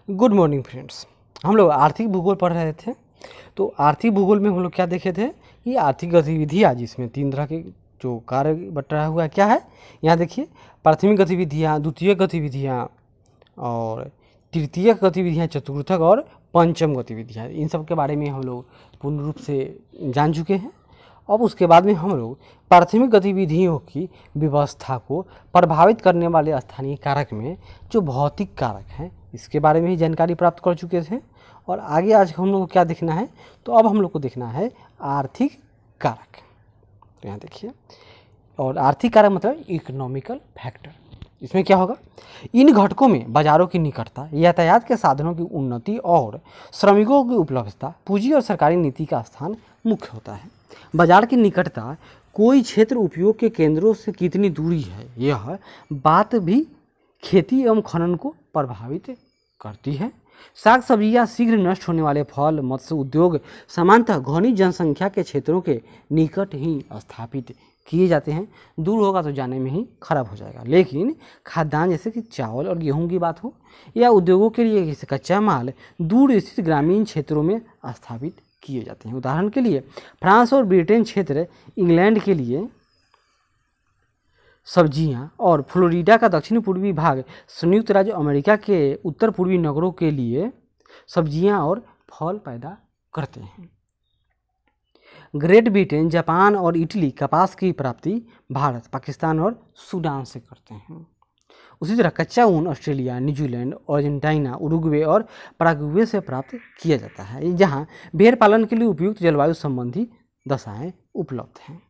Good morning friends. हम लोग आर्थिक भूगोल पढ़ रहे थे। तो आर्थिक भूगोल में हम लोग क्या देखे थे कि आर्थिक गतिविधियाँ, जिसमें तीन तरह के जो कार्य बटा हुआ है क्या है, यहाँ देखिए, प्राथमिक गतिविधियाँ, द्वितीयक गतिविधियाँ और तृतीयक गतिविधियाँ, चतुर्थक और पंचम गतिविधियाँ, इन सब के बारे में हम लोग पूर्ण रूप से जान चुके हैं। अब उसके बाद में हम लोग प्राथमिक गतिविधियों की व्यवस्था को प्रभावित करने वाले स्थानीय कारक में जो भौतिक कारक हैं, इसके बारे में ही जानकारी प्राप्त कर चुके थे। और आगे आज हम लोग को क्या देखना है, तो अब हम लोग को देखना है आर्थिक कारक। तो यहाँ देखिए, और आर्थिक कारक मतलब इकोनॉमिकल फैक्टर। इसमें क्या होगा, इन घटकों में बाजारों की निकटता, यातायात के साधनों की उन्नति और श्रमिकों की उपलब्धता, पूंजी और सरकारी नीति का स्थान मुख्य होता है। बाजार की निकटता, कोई क्षेत्र उपयोग के केंद्रों से कितनी दूरी है, यह बात भी खेती एवं खनन को प्रभावित करती है। साग सब्जियां, शीघ्र नष्ट होने वाले फल, मत्स्य उद्योग सामान्यतः घनी जनसंख्या के क्षेत्रों के निकट ही स्थापित किए जाते हैं। दूर होगा तो जाने में ही खराब हो जाएगा। लेकिन खाद्यान्न जैसे कि चावल और गेहूं की बात हो, या उद्योगों के लिए जैसे कच्चा माल दूर स्थित ग्रामीण क्षेत्रों में स्थापित किए जाते हैं। उदाहरण के लिए फ्रांस और ब्रिटेन क्षेत्र, इंग्लैंड के लिए सब्जियां और फ्लोरिडा का दक्षिण पूर्वी भाग संयुक्त राज्य अमेरिका के उत्तर पूर्वी नगरों के लिए सब्जियां और फल पैदा करते हैं। ग्रेट ब्रिटेन, जापान और इटली कपास की प्राप्ति भारत, पाकिस्तान और सूडान से करते हैं। उसी तरह कच्चा ऊन ऑस्ट्रेलिया, न्यूजीलैंड, अर्जेंटीना, उरुग्वे और पैराग्वे से प्राप्त किया जाता है, जहां भेड़ पालन के लिए उपयुक्त जलवायु संबंधी दशाएं उपलब्ध हैं।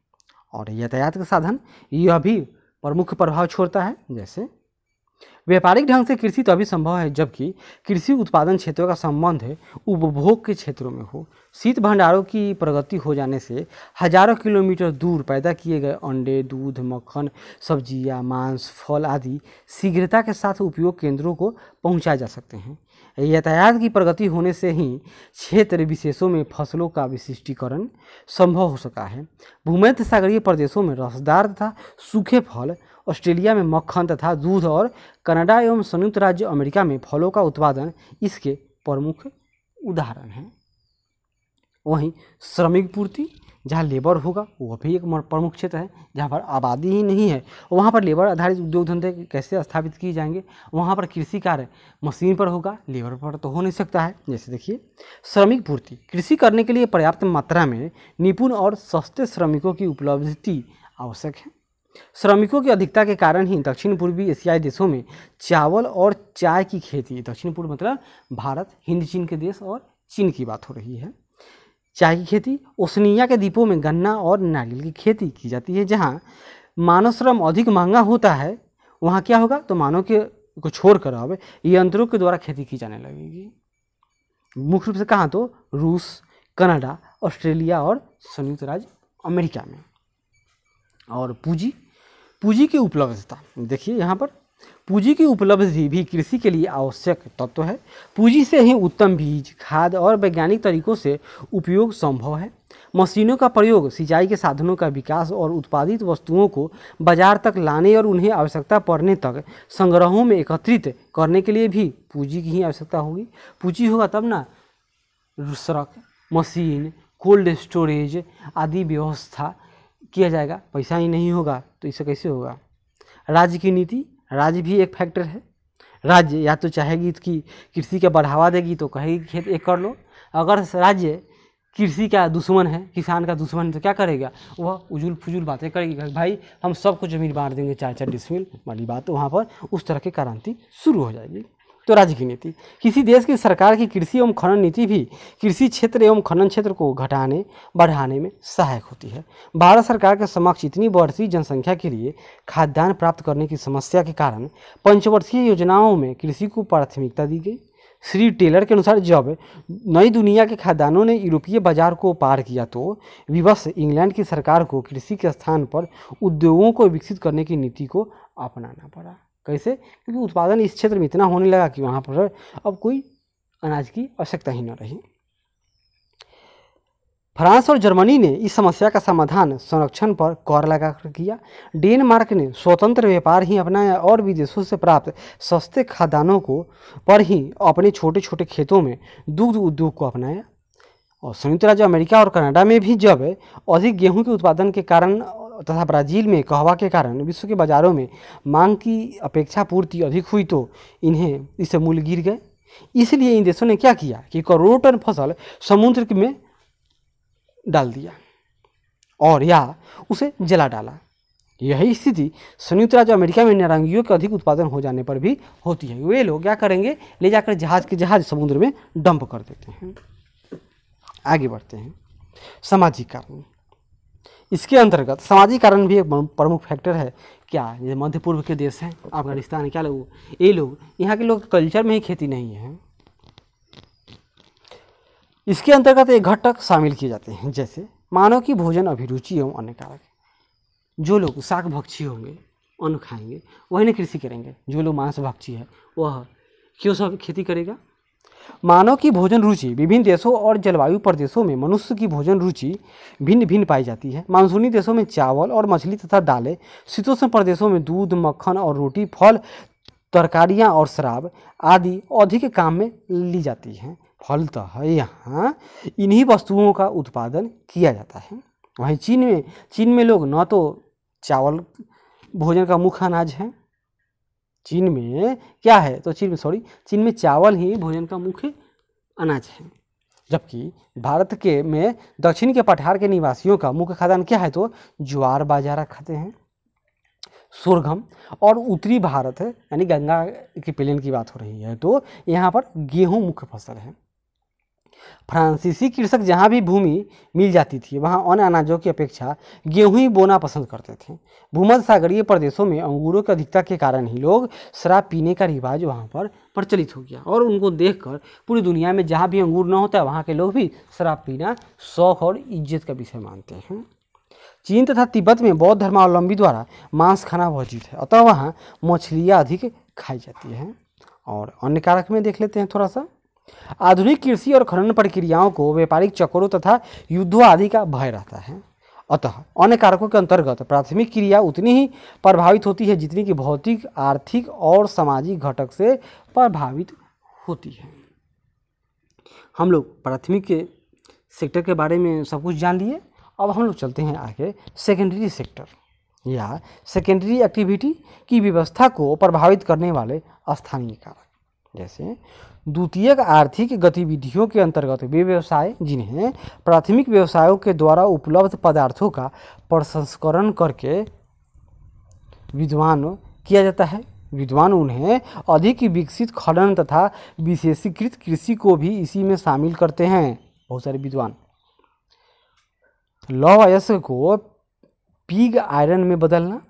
और यातायात के साधन, यह भी प्रमुख प्रभाव छोड़ता है। जैसे व्यापारिक ढंग से कृषि तभी संभव है जबकि कृषि उत्पादन क्षेत्रों का संबंध उपभोग के क्षेत्रों में हो। शीत भंडारों की प्रगति हो जाने से हजारों किलोमीटर दूर पैदा किए गए अंडे, दूध, मक्खन, सब्जियां, मांस, फल आदि शीघ्रता के साथ उपयोग केंद्रों को पहुंचाए जा सकते हैं। यातायात की प्रगति होने से ही क्षेत्र विशेषों में फसलों का विशिष्टीकरण संभव हो सका है। भूमध्य सागरीय प्रदेशों में रसदार तथा सूखे फल, ऑस्ट्रेलिया में मक्खन तथा दूध और कनाडा एवं संयुक्त राज्य अमेरिका में फलों का उत्पादन इसके प्रमुख उदाहरण हैं। वहीं श्रमिक पूर्ति, जहाँ लेबर होगा वह भी एक प्रमुख क्षेत्र है। जहाँ पर आबादी ही नहीं है वहाँ पर लेबर आधारित उद्योग धंधे कैसे स्थापित किए जाएंगे। वहाँ पर कृषि कार्य मशीन पर होगा, लेबर पर तो हो नहीं सकता है। जैसे देखिए, श्रमिक पूर्ति, कृषि करने के लिए पर्याप्त मात्रा में निपुण और सस्ते श्रमिकों की उपलब्धि आवश्यक है। श्रमिकों की अधिकता के कारण ही दक्षिण पूर्वी एशियाई देशों में चावल और चाय की खेती, दक्षिण पूर्व मतलब भारत, हिंद चीन के देश और चीन की बात हो रही है, चाय की खेती। ओशनिया के द्वीपों में गन्ना और नारियल की खेती की जाती है। जहाँ मानव श्रम अधिक महंगा होता है वहाँ क्या होगा, तो मानव के को छोड़कर अब यंत्रों के द्वारा खेती की जाने लगेगी। मुख्य रूप से कहाँ, तो रूस, कनाडा, ऑस्ट्रेलिया और संयुक्त राज्य अमेरिका में। और पूंजी की उपलब्धता, देखिए यहाँ पर पूंजी की उपलब्धि भी कृषि के लिए आवश्यक तत्व है। पूंजी से ही उत्तम बीज, खाद और वैज्ञानिक तरीकों से उपयोग संभव है। मशीनों का प्रयोग, सिंचाई के साधनों का विकास और उत्पादित वस्तुओं को बाजार तक लाने और उन्हें आवश्यकता पड़ने तक संग्रहों में एकत्रित करने के लिए भी पूंजी की ही आवश्यकता होगी। पूंजी होगा तब ना सड़क, मशीन, कोल्ड स्टोरेज आदि व्यवस्था किया जाएगा। पैसा ही नहीं होगा तो इससे कैसे होगा। राज्य की नीति, राज्य भी एक फैक्टर है। राज्य या तो चाहेगी कि कृषि का बढ़ावा देगी तो कहेगी खेत एक कर लो। अगर राज्य कृषि का दुश्मन है, किसान का दुश्मन है, तो क्या करेगा, वह उजुल फुजुल बातें करेगी, भाई हम सबको ज़मीन बांट देंगे 4-4 डिसमिल वाली बात, तो वहाँ पर उस तरह की क्रांति शुरू हो जाएगी। तो राज्य की नीति, किसी देश की सरकार की कृषि एवं खनन नीति भी कृषि क्षेत्र एवं खनन क्षेत्र को घटाने बढ़ाने में सहायक होती है। भारत सरकार के समक्ष इतनी बढ़ती जनसंख्या के लिए खाद्यान्न प्राप्त करने की समस्या के कारण पंचवर्षीय योजनाओं में कृषि को प्राथमिकता दी गई। श्री टेलर के अनुसार जब नई दुनिया के खाद्यान्नों ने यूरोपीय बाजार को पार किया तो विवश इंग्लैंड की सरकार को कृषि के स्थान पर उद्योगों को विकसित करने की नीति को अपनाना पड़ा। कैसे, क्योंकि उत्पादन इस क्षेत्र में इतना होने लगा कि वहाँ पर अब कोई अनाज की आवश्यकता ही न रही। फ्रांस और जर्मनी ने इस समस्या का समाधान संरक्षण पर कर लगाकर किया। डेनमार्क ने स्वतंत्र व्यापार ही अपनाया और विदेशों से प्राप्त सस्ते खाद्यान्नों को पर ही अपने छोटे छोटे खेतों में दुग्ध उद्योग को अपनाया। और संयुक्त राज्य अमेरिका और कनाडा में भी जब अधिक गेहूं के उत्पादन के कारण तथा ब्राज़ील में कहवा के कारण विश्व के बाज़ारों में मांग की अपेक्षा पूर्ति अधिक हुई तो इन्हें इससे मूल्य गिर गए। इसलिए इन देशों ने क्या किया कि करोड़ों टन फसल समुद्र में डाल दिया और या उसे जला डाला। यही स्थिति संयुक्त राज्य अमेरिका में नारंगियों के अधिक उत्पादन हो जाने पर भी होती है। वे लोग क्या करेंगे, ले जाकर जहाज के जहाज समुद्र में डंप कर देते हैं। आगे बढ़ते हैं। सामाजिक कारण, इसके अंतर्गत सामाजिक कारण भी एक प्रमुख फैक्टर है। क्या ये मध्य पूर्व के देश हैं, अफगानिस्तान, क्या लोग, ये लोग, यहाँ के लोग कल्चर में ही खेती नहीं है। इसके अंतर्गत एक घटक शामिल किए जाते हैं, जैसे मानव की भोजन अभिरुचि एवं अन्य कारक। जो लोग शाक भक्षी होंगे, अन्न खाएंगे, वही न कृषि करेंगे। जो लोग मांस भक्षी है वह क्यों सब खेती करेगा। मानव की भोजन रुचि, विभिन्न देशों और जलवायु प्रदेशों में मनुष्य की भोजन रुचि भिन्न भिन्न पाई जाती है। मानसूनी देशों में चावल और मछली तथा दालें, शीतोष्ण प्रदेशों में दूध, मक्खन और रोटी, फल, तरकारियाँ और शराब आदि अधिक काम में ली जाती हैं। फलतः यहाँ इन्हीं वस्तुओं का उत्पादन किया जाता है। वहीं चीन में लोग न तो चावल भोजन का मुख्य अनाज है, चीन में क्या है तो चीन में चावल ही भोजन का मुख्य अनाज है। जबकि भारत के में दक्षिण के पठार के निवासियों का मुख्य खाद्यान्न क्या है तो ज्वार बाजरा खाते हैं, सोरगम। और उत्तरी भारत है यानी गंगा की प्लेन की बात हो रही है तो यहाँ पर गेहूँ मुख्य फसल है। फ्रांसीसी कृषक जहाँ भी भूमि मिल जाती थी वहाँ अन्य अनाजों की अपेक्षा गेहूं ही बोना पसंद करते थे। भूमध्य सागरीय प्रदेशों में अंगूरों की अधिकता के कारण ही लोग शराब पीने का रिवाज वहाँ पर प्रचलित हो गया और उनको देखकर पूरी दुनिया में जहाँ भी अंगूर न होता है वहाँ के लोग भी शराब पीना शौक और इज्जत का विषय मानते हैं। चीन तथा तिब्बत में बौद्ध धर्मावलंबी द्वारा मांस खाना वर्जित है, अतः वहाँ मछलियाँ अधिक खाई जाती हैं। और अन्य कारक में देख लेते हैं थोड़ा सा। आधुनिक कृषि और खनन प्रक्रियाओं को व्यापारिक चक्रों तथा युद्धों आदि का भय रहता है, अतः अन्य कारकों के अंतर्गत प्राथमिक क्रिया उतनी ही प्रभावित होती है जितनी कि भौतिक, आर्थिक और सामाजिक घटक से प्रभावित होती है। हम लोग प्राथमिक सेक्टर के बारे में सब कुछ जान लिए। अब हम लोग चलते हैं आगे सेकेंडरी सेक्टर या सेकेंडरी एक्टिविटी की व्यवस्था को प्रभावित करने वाले स्थानीय कारक, जैसे द्वितीयक आर्थिक गतिविधियों के अंतर्गत वे व्यवसाय जिन्हें प्राथमिक व्यवसायों के द्वारा उपलब्ध पदार्थों का प्रसंस्करण करके विद्वान किया जाता है। विद्वान उन्हें अधिक विकसित खनन तथा विशेषीकृत कृषि को भी इसी में शामिल करते हैं। बहुत सारे विद्वान लौह अयस्क को पिग आयरन में बदलना,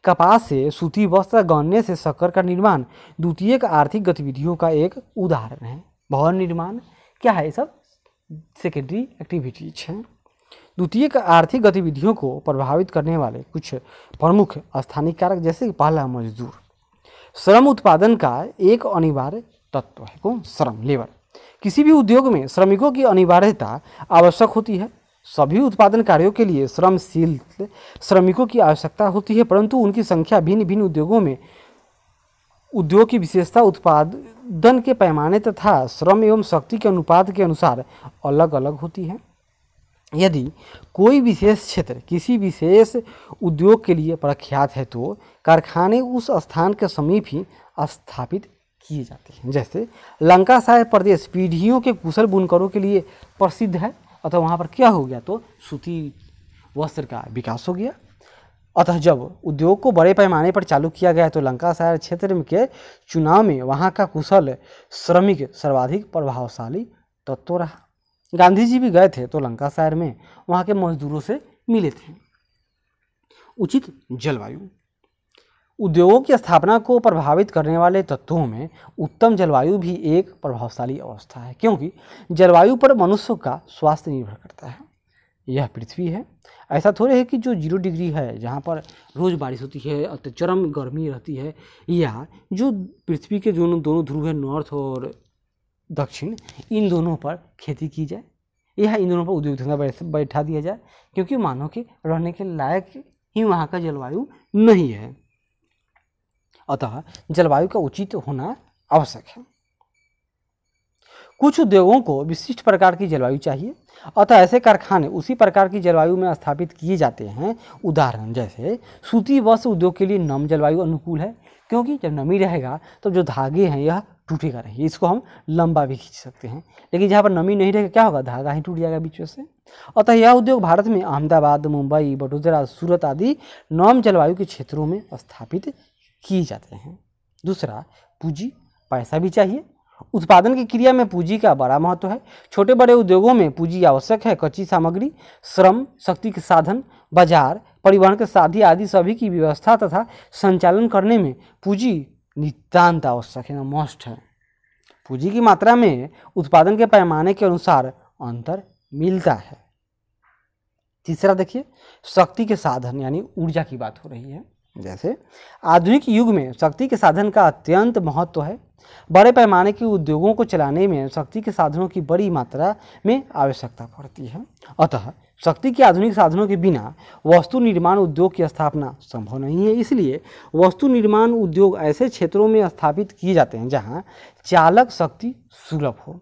कपास से सूती वस्त्र, गन्ने से शक्कर का निर्माण द्वितीयक आर्थिक गतिविधियों का एक उदाहरण है। भवन निर्माण क्या है, ये सब सेकेंडरी एक्टिविटीज हैं। द्वितीयक आर्थिक गतिविधियों को प्रभावित करने वाले कुछ प्रमुख स्थानिक कारक, जैसे कि पहला मजदूर। श्रम उत्पादन का एक अनिवार्य तत्व है। कौन? श्रम, लेबर। किसी भी उद्योग में श्रमिकों की अनिवार्यता आवश्यक होती है। सभी उत्पादन कार्यों के लिए श्रमशील श्रमिकों की आवश्यकता होती है, परंतु उनकी संख्या भिन्न भिन्न उद्योगों में उद्योग की विशेषता, उत्पादन के पैमाने तथा श्रम एवं शक्ति के अनुपात के अनुसार अलग अलग होती है। यदि कोई विशेष क्षेत्र किसी विशेष उद्योग के लिए प्रख्यात है तो कारखाने उस स्थान के समीप ही स्थापित किए जाते हैं। जैसे लंकाशायर प्रदेश पीढ़ियों के कुशल बुनकरों के लिए प्रसिद्ध है, अतः वहाँ पर क्या हो गया तो सूती वस्त्र का विकास हो गया। अतः जब उद्योग को बड़े पैमाने पर चालू किया गया तो लंकाशायर क्षेत्र के चुनाव में वहाँ का कुशल श्रमिक सर्वाधिक प्रभावशाली तत्व रहा। गांधी जी भी गए थे तो लंकाशायर में वहाँ के मजदूरों से मिले थे। उचित जलवायु, उद्योगों की स्थापना को प्रभावित करने वाले तत्वों में उत्तम जलवायु भी एक प्रभावशाली अवस्था है, क्योंकि जलवायु पर मनुष्य का स्वास्थ्य निर्भर करता है। यह पृथ्वी है, ऐसा थोड़े है कि जो 0 डिग्री है जहाँ पर रोज़ बारिश होती है और चरम गर्मी रहती है, या जो पृथ्वी के दोनों ध्रुव है नॉर्थ और दक्षिण, इन दोनों पर खेती की जाए। यह इन दोनों पर उद्योग धंधा बैठा दिया जाए, क्योंकि मानव के रहने के लायक ही वहाँ का जलवायु नहीं है। अतः जलवायु का उचित होना आवश्यक है। कुछ उद्योगों को विशिष्ट प्रकार की जलवायु चाहिए, अतः ऐसे कारखाने उसी प्रकार की जलवायु में स्थापित किए जाते हैं। उदाहरण जैसे सूती वस्त्र उद्योग के लिए नम जलवायु अनुकूल है, क्योंकि जब नमी रहेगा तो जो धागे हैं यह टूटेगा नहीं, इसको हम लंबा भी खींच सकते हैं। लेकिन जहाँ पर नमी नहीं रहेगा क्या होगा, धागा ही टूट जाएगा बीच में से। अतः यह उद्योग भारत में अहमदाबाद, मुंबई, वडोदरा, सूरत आदि नम जलवायु के क्षेत्रों में स्थापित किए जाते हैं। दूसरा, पूंजी पैसा भी चाहिए। उत्पादन की क्रिया में पूंजी का बड़ा महत्व है। छोटे बड़े उद्योगों में पूंजी आवश्यक है। कच्ची सामग्री, श्रम शक्ति के साधन, बाजार, परिवहन के साधन आदि सभी की व्यवस्था तथा संचालन करने में पूंजी नितांत आवश्यक है, मस्ट है। पूंजी की मात्रा में उत्पादन के पैमाने के अनुसार अंतर मिलता है। तीसरा देखिए, शक्ति के साधन यानी ऊर्जा की बात हो रही है। जैसे आधुनिक युग में शक्ति के साधन का अत्यंत महत्व है। बड़े पैमाने के उद्योगों को चलाने में शक्ति के साधनों की बड़ी मात्रा में आवश्यकता पड़ती है। अतः शक्ति के आधुनिक साधनों के बिना वस्तु निर्माण उद्योग की स्थापना संभव नहीं है। इसलिए वस्तु निर्माण उद्योग ऐसे क्षेत्रों में स्थापित किए जाते हैं जहां चालक शक्ति सुलभ हो।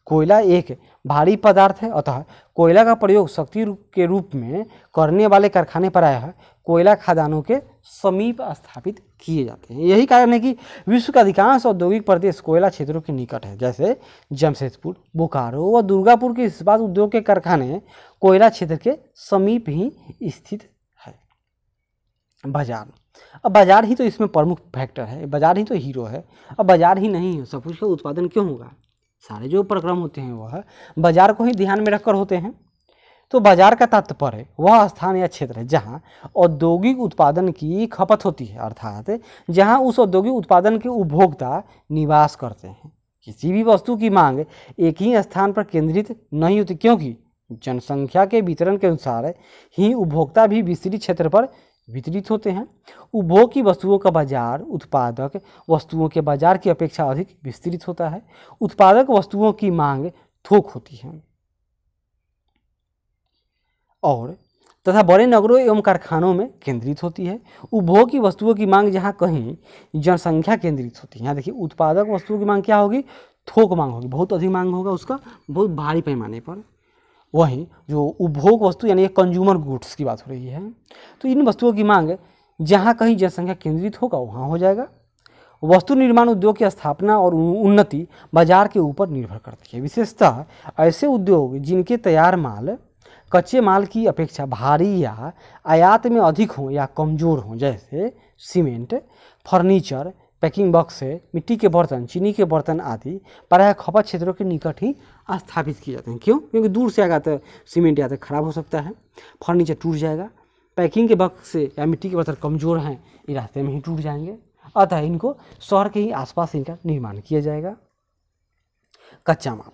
कोयला एक भारी पदार्थ है, अतः कोयला का प्रयोग शक्ति के रूप में करने वाले कारखाने प्रायः कोयला खदानों के समीप स्थापित किए जाते हैं। यही कारण है कि विश्व का अधिकांश औद्योगिक प्रदेश कोयला क्षेत्रों के निकट है। जैसे जमशेदपुर, बोकारो व दुर्गापुर के इस्पात उद्योग के कारखाने कोयला क्षेत्र के समीप ही स्थित है। बाजार, अब बाजार ही तो इसमें प्रमुख फैक्टर है, बाजार ही तो हीरो है। अब बाजार ही नहीं है, सब कुछ का उत्पादन क्यों होगा? सारे जो उपक्रम होते हैं वह बाजार को ही ध्यान में रखकर होते हैं। तो बाजार का तात्पर्य वह स्थान या क्षेत्र है जहां औद्योगिक उत्पादन की खपत होती है, अर्थात जहां उस औद्योगिक उत्पादन के उपभोक्ता निवास करते हैं। किसी भी वस्तु की मांग एक ही स्थान पर केंद्रित नहीं होती, क्योंकि जनसंख्या के वितरण के अनुसार ही उपभोक्ता भी विस्तृत क्षेत्र पर वितरित होते हैं। उपभोग की वस्तुओं का बाजार उत्पादक वस्तुओं के बाजार की अपेक्षा अधिक विस्तृत होता है। उत्पादक वस्तुओं की मांग थोक होती है और तथा बड़े नगरों एवं कारखानों में केंद्रित होती है। उपभोग की वस्तुओं की मांग जहाँ कहीं जनसंख्या केंद्रित होती है। यहाँ देखिए, उत्पादक वस्तुओं की मांग क्या होगी? थोक मांग होगी, बहुत अधिक मांग होगा उसका, बहुत भारी पैमाने पर। वहीं जो उपभोग वस्तु यानी कंज्यूमर गुड्स की बात हो रही है, तो इन वस्तुओं की मांग जहाँ कहीं जनसंख्या केंद्रित होगा वहाँ हो जाएगा। वस्तु निर्माण उद्योग की स्थापना और उन्नति बाजार के ऊपर निर्भर करती है। विशेषतः ऐसे उद्योग जिनके तैयार माल कच्चे माल की अपेक्षा भारी या आयात में अधिक हों या कमज़ोर हों, जैसे सीमेंट, फर्नीचर, पैकिंग बॉक्स, मिट्टी के बर्तन, चीनी के बर्तन आदि प्रायः खपत क्षेत्रों के निकट ही स्थापित किए जाते हैं। क्यों? क्योंकि दूर से आएगा तो सीमेंट या तो खराब हो सकता है, फर्नीचर टूट जाएगा, पैकिंग के बॉक्स या मिट्टी के बर्तन कमज़ोर हैं, ये रास्ते में ही टूट जाएंगे। अतः इनको शहर के ही आसपास इनका निर्माण किया जाएगा। कच्चा माल,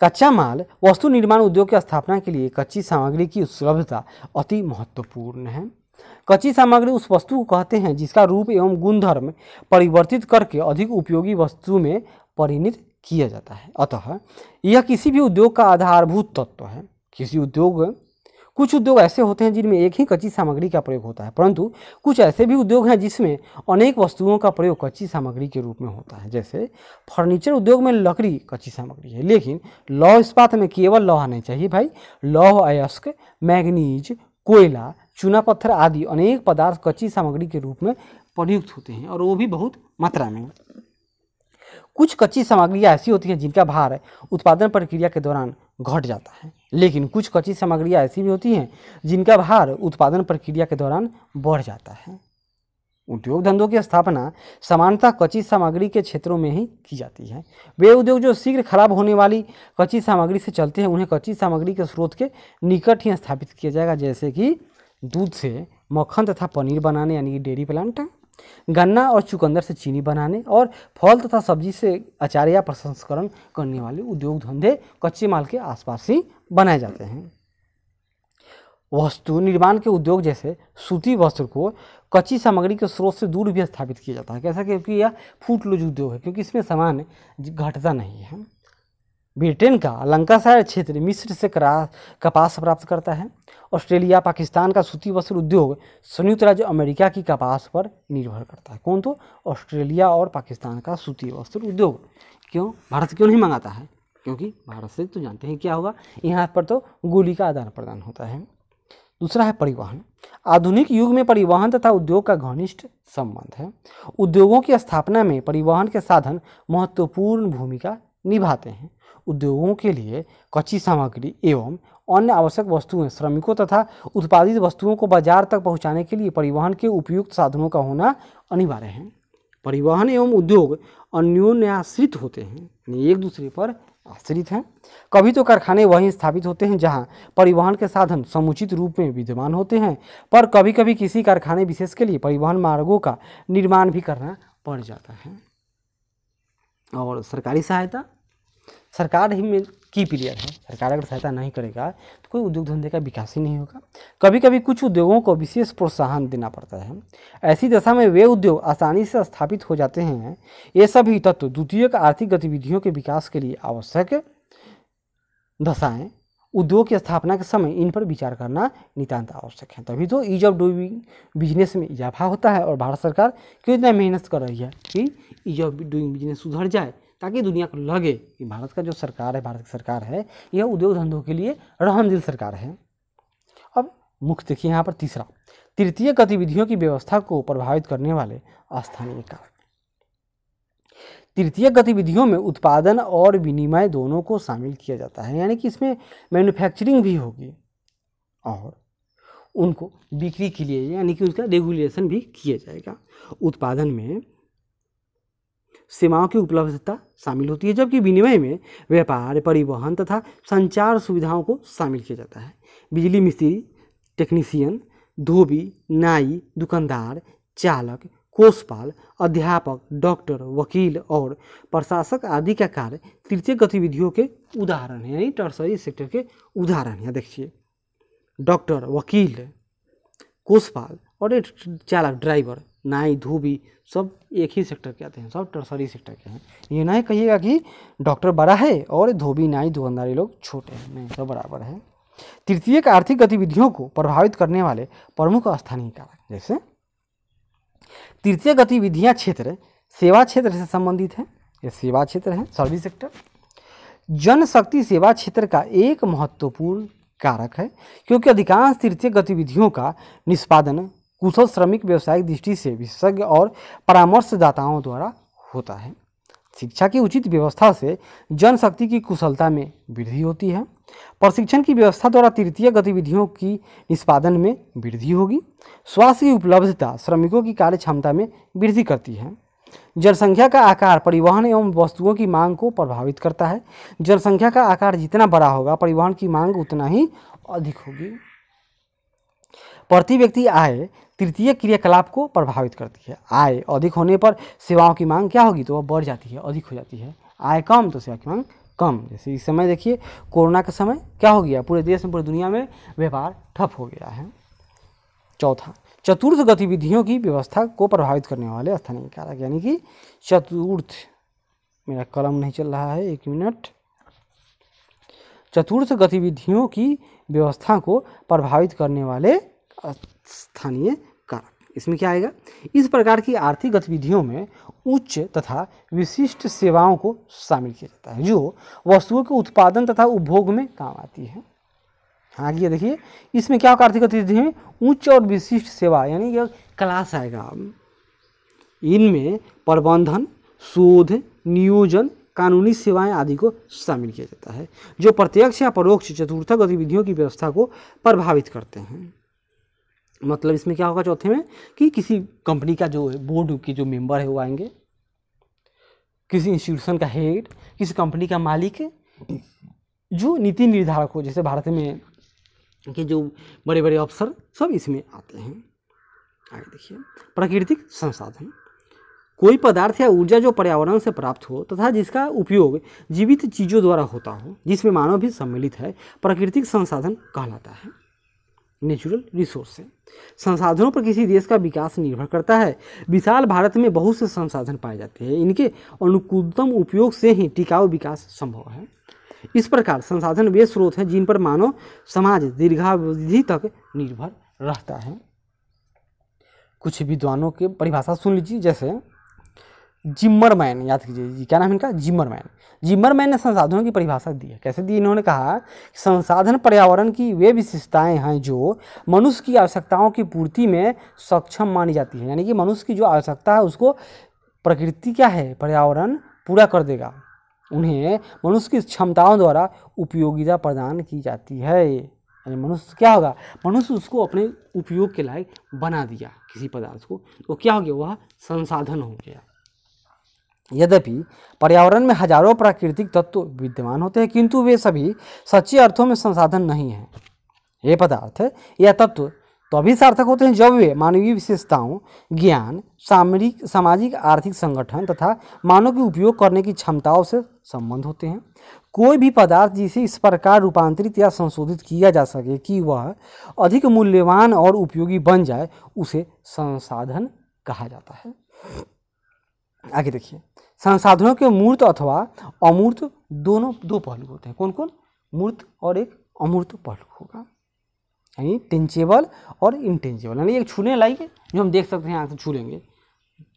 कच्चा माल वस्तु निर्माण उद्योग की स्थापना के लिए कच्ची सामग्री की सुलभता अति महत्वपूर्ण है। कच्ची सामग्री उस वस्तु को कहते हैं जिसका रूप एवं गुणधर्म परिवर्तित करके अधिक उपयोगी वस्तु में परिणत किया जाता है। अतः यह किसी भी उद्योग का आधारभूत तत्व है। कुछ उद्योग ऐसे होते हैं जिनमें एक ही कच्ची सामग्री का प्रयोग होता है, परंतु कुछ ऐसे भी उद्योग हैं जिसमें अनेक वस्तुओं का प्रयोग कच्ची सामग्री के रूप में होता है। जैसे फर्नीचर उद्योग में लकड़ी कच्ची सामग्री है, लेकिन लौह इस्पात में केवल लोहा नहीं चाहिए भाई, लौह अयस्क, मैग्नीज, कोयला, चूना पत्थर आदि अनेक पदार्थ कच्ची सामग्री के रूप में प्रयुक्त होते हैं, और वो भी बहुत मात्रा में। कुछ कच्ची सामग्रियाँ ऐसी होती हैं जिनका भार उत्पादन प्रक्रिया के दौरान घट जाता है, लेकिन कुछ कच्ची सामग्रियाँ ऐसी भी होती हैं जिनका भार उत्पादन प्रक्रिया के दौरान बढ़ जाता है। उद्योग धंधों की स्थापना सामान्यतः कच्ची सामग्री के क्षेत्रों में ही की जाती है। वे उद्योग जो शीघ्र खराब होने वाली कच्ची सामग्री से चलते हैं उन्हें कच्ची सामग्री के स्रोत के निकट ही स्थापित किया जाएगा, जैसे कि दूध से मक्खन तथा पनीर बनाने यानी कि डेयरी प्लांट, गन्ना और चुकंदर से चीनी बनाने, और फल तथा सब्जी से अचार या प्रसंस्करण करने वाले उद्योग धंधे कच्चे माल के आसपास ही बनाए जाते हैं। वस्तु निर्माण के उद्योग जैसे सूती वस्त्र को कच्ची सामग्री के स्रोत से दूर भी स्थापित किया जाता है। कैसा? क्योंकि यह फूट लूज उद्योग है, क्योंकि इसमें सामान घटता नहीं है। ब्रिटेन का लंकाशायर क्षेत्र मिस्र से कपास प्राप्त करता है। ऑस्ट्रेलिया पाकिस्तान का सूती वस्त्र उद्योग संयुक्त राज्य अमेरिका की कपास पर निर्भर करता है। कौन? तो ऑस्ट्रेलिया और पाकिस्तान का सूती वस्त्र उद्योग। क्यों? भारत क्यों नहीं मंगाता है? क्योंकि भारत से तो जानते हैं क्या होगा, यहाँ पर तो गोली का आदान प्रदान होता है। दूसरा है परिवहन। आधुनिक युग में परिवहन तथा उद्योग का घनिष्ठ संबंध है। उद्योगों की स्थापना में परिवहन के साधन महत्वपूर्ण भूमिका निभाते हैं। उद्योगों के लिए कच्ची सामग्री एवं अन्य आवश्यक वस्तुएं, श्रमिकों तथा उत्पादित वस्तुओं को बाजार तक पहुंचाने के लिए परिवहन के उपयुक्त साधनों का होना अनिवार्य है। परिवहन एवं उद्योग अन्योन्याश्रित होते हैं, यानी एक दूसरे पर आश्रित हैं। कभी तो कारखाने वहीं स्थापित होते हैं जहां परिवहन के साधन समुचित रूप में विद्यमान होते हैं, पर कभी कभी किसी कारखाने विशेष के लिए परिवहन मार्गों का निर्माण भी करना पड़ जाता है। और सरकारी सहायता, सरकार ही में की प्लेयर है। सरकार अगर सहायता नहीं करेगा तो कोई उद्योग धंधे का विकास ही नहीं होगा। कभी कभी कुछ उद्योगों को विशेष प्रोत्साहन देना पड़ता है। ऐसी दशा में वे उद्योग आसानी से स्थापित हो जाते हैं। ये सभी तत्व द्वितीयक आर्थिक गतिविधियों के विकास के लिए आवश्यक दशाएं उद्योग की स्थापना के समय इन पर विचार करना नितांत आवश्यक है। तभी तो ईज ऑफ डूइंग बिजनेस में इजाफा होता है। और भारत सरकार क्यों इतना मेहनत कर रही है कि ईज ऑफ डूइंग बिजनेस सुधर जाए, ताकि दुनिया को लगे कि भारत का जो सरकार है, भारत की सरकार है, यह उद्योग धंधों के लिए रहमदिल सरकार है। अब मुख्य देखिए यहाँ पर तीसरा, तृतीय गतिविधियों की व्यवस्था को प्रभावित करने वाले स्थानीय कारक। तृतीय गतिविधियों में उत्पादन और विनिमय दोनों को शामिल किया जाता है, यानी कि इसमें मैन्युफैक्चरिंग भी होगी और उनको बिक्री के लिए यानी कि उसका रेगुलेशन भी किया जाएगा। उत्पादन में सेवाओं की उपलब्धता शामिल होती है, जबकि विनिमय में व्यापार, परिवहन तथा संचार सुविधाओं को शामिल किया जाता है। बिजली मिस्त्री, टेक्नीशियन, धोबी, नाई, दुकानदार, चालक, कोषपाल, अध्यापक, डॉक्टर, वकील और प्रशासक आदि का कार्य तृतीय गतिविधियों के उदाहरण हैं, यानी टर्सरी सेक्टर के उदाहरण हैं। देखिए, डॉक्टर, वकील, कोषपाल और चालक, ड्राइवर, नाई, धोबी सब एक ही सेक्टर के आते हैं, सब टर्सरी सेक्टर के हैं। ये नहीं कहिएगा कि डॉक्टर बड़ा है और धोबी, नाई, दुकानदारी लोग छोटे हैं, नहीं, सब बराबर है। तृतीय आर्थिक गतिविधियों को प्रभावित करने वाले प्रमुख स्थानीय कारक, जैसे तृतीय गतिविधियां क्षेत्र सेवा क्षेत्र से संबंधित है। ये सेवा क्षेत्र है, सर्विस सेक्टर। जनशक्ति सेवा क्षेत्र का एक महत्वपूर्ण कारक है, क्योंकि अधिकांश तृतीय गतिविधियों का निष्पादन कुशल श्रमिक व्यावसायिक दृष्टि से विशेषज्ञ और परामर्शदाताओं द्वारा होता है। शिक्षा की उचित व्यवस्था से जनशक्ति की कुशलता में वृद्धि होती है। प्रशिक्षण की व्यवस्था द्वारा तृतीय गतिविधियों की निष्पादन में वृद्धि होगी। स्वास्थ्य की उपलब्धता श्रमिकों की कार्य क्षमता में वृद्धि करती है। जनसंख्या का आकार परिवहन एवं वस्तुओं की मांग को प्रभावित करता है। जनसंख्या का आकार जितना बड़ा होगा, परिवहन की मांग उतना ही अधिक होगी। प्रति व्यक्ति आय तृतीय क्रियाकलाप को प्रभावित करती है। आय अधिक होने पर सेवाओं की मांग क्या होगी? तो वह बढ़ जाती है, अधिक हो जाती है। आय कम तो सेवा की मांग कम। जैसे इस समय देखिए, कोरोना के समय क्या हो गया, पूरे देश में, पूरी दुनिया में व्यापार ठप हो गया है। चौथा, चतुर्थ गतिविधियों की व्यवस्था को प्रभावित करने वाले स्थानीय कारक, यानी कि चतुर्थ, मेरा कलम नहीं चल रहा है, एक मिनट। चतुर्थ गतिविधियों की व्यवस्था को प्रभावित करने वाले स्थानीय कारक, इसमें क्या आएगा? इस प्रकार की आर्थिक गतिविधियों में उच्च तथा विशिष्ट सेवाओं को शामिल किया जाता है, जो वस्तुओं के उत्पादन तथा उपभोग में काम आती है। हाँ, ये देखिए, इसमें क्या होगा? आर्थिक गतिविधि में उच्च और विशिष्ट सेवा, यानी यह क्लास आएगा। इनमें प्रबंधन, शोध, नियोजन, कानूनी सेवाएं आदि को शामिल किया जाता है, जो प्रत्यक्ष या परोक्ष चतुर्थ गतिविधियों की व्यवस्था को प्रभावित करते हैं। मतलब इसमें क्या होगा चौथे में, कि किसी कंपनी का जो बोर्ड के जो मेंबर है वो आएंगे, किसी इंस्टीट्यूशन का हेड, किसी कंपनी का मालिक, जो नीति निर्धारक हो, जैसे भारत में के जो बड़े बड़े अफसर, सब इसमें आते हैं। आगे देखिए, प्राकृतिक संसाधन, कोई पदार्थ या ऊर्जा जो पर्यावरण से प्राप्त हो तथा जिसका उपयोग जीवित चीज़ों द्वारा होता हो, जिसमें मानव भी सम्मिलित है, प्राकृतिक संसाधन कहलाता है। नेचुरल रिसोर्स है। संसाधनों पर किसी देश का विकास निर्भर करता है। विशाल भारत में बहुत से संसाधन पाए जाते हैं, इनके अनुकूलतम उपयोग से ही टिकाऊ विकास संभव है। इस प्रकार संसाधन वे स्रोत हैं जिन पर मानव समाज दीर्घावधि तक निर्भर रहता है। कुछ विद्वानों की परिभाषा सुन लीजिए, जैसे जिम्मरमैन, याद कीजिए जी, क्या नाम है इनका, जिम्मरमैन। जिम्मरमैन ने संसाधनों की परिभाषा दी है। कैसे दी? इन्होंने कहा संसाधन पर्यावरण की वे विशेषताएं हैं जो मनुष्य की आवश्यकताओं की पूर्ति में सक्षम मानी जाती है। यानी कि मनुष्य की जो आवश्यकता है उसको प्रकृति क्या है, पर्यावरण पूरा कर देगा। उन्हें मनुष्य की क्षमताओं द्वारा उपयोगिता प्रदान की जाती है। यानी मनुष्य क्या होगा, मनुष्य उसको अपने उपयोग के लायक बना दिया किसी पदार्थ को, तो क्या हो गया, वह संसाधन हो गया। यद्यपि पर्यावरण में हजारों प्राकृतिक तत्व विद्यमान होते हैं, किंतु वे सभी सच्चे अर्थों में संसाधन नहीं हैं। ये पदार्थ या तत्व तभी सार्थक होते हैं जब वे मानवीय विशेषताओं, ज्ञान, सामाजिक आर्थिक संगठन तथा मानव के उपयोग करने की क्षमताओं से संबंध होते हैं। कोई भी पदार्थ जिसे इस प्रकार रूपांतरित या संशोधित किया जा सके कि वह अधिक मूल्यवान और उपयोगी बन जाए, उसे संसाधन कहा जाता है। आगे देखिए, संसाधनों के मूर्त अथवा अमूर्त दोनों दो पहलू होते हैं। कौन कौन? मूर्त और एक अमूर्त पहलू होगा, यानी टेंजेबल और इनटेंजेबल। यानी एक छूने लायक जो हम देख सकते हैं, आँख से छू लेंगे,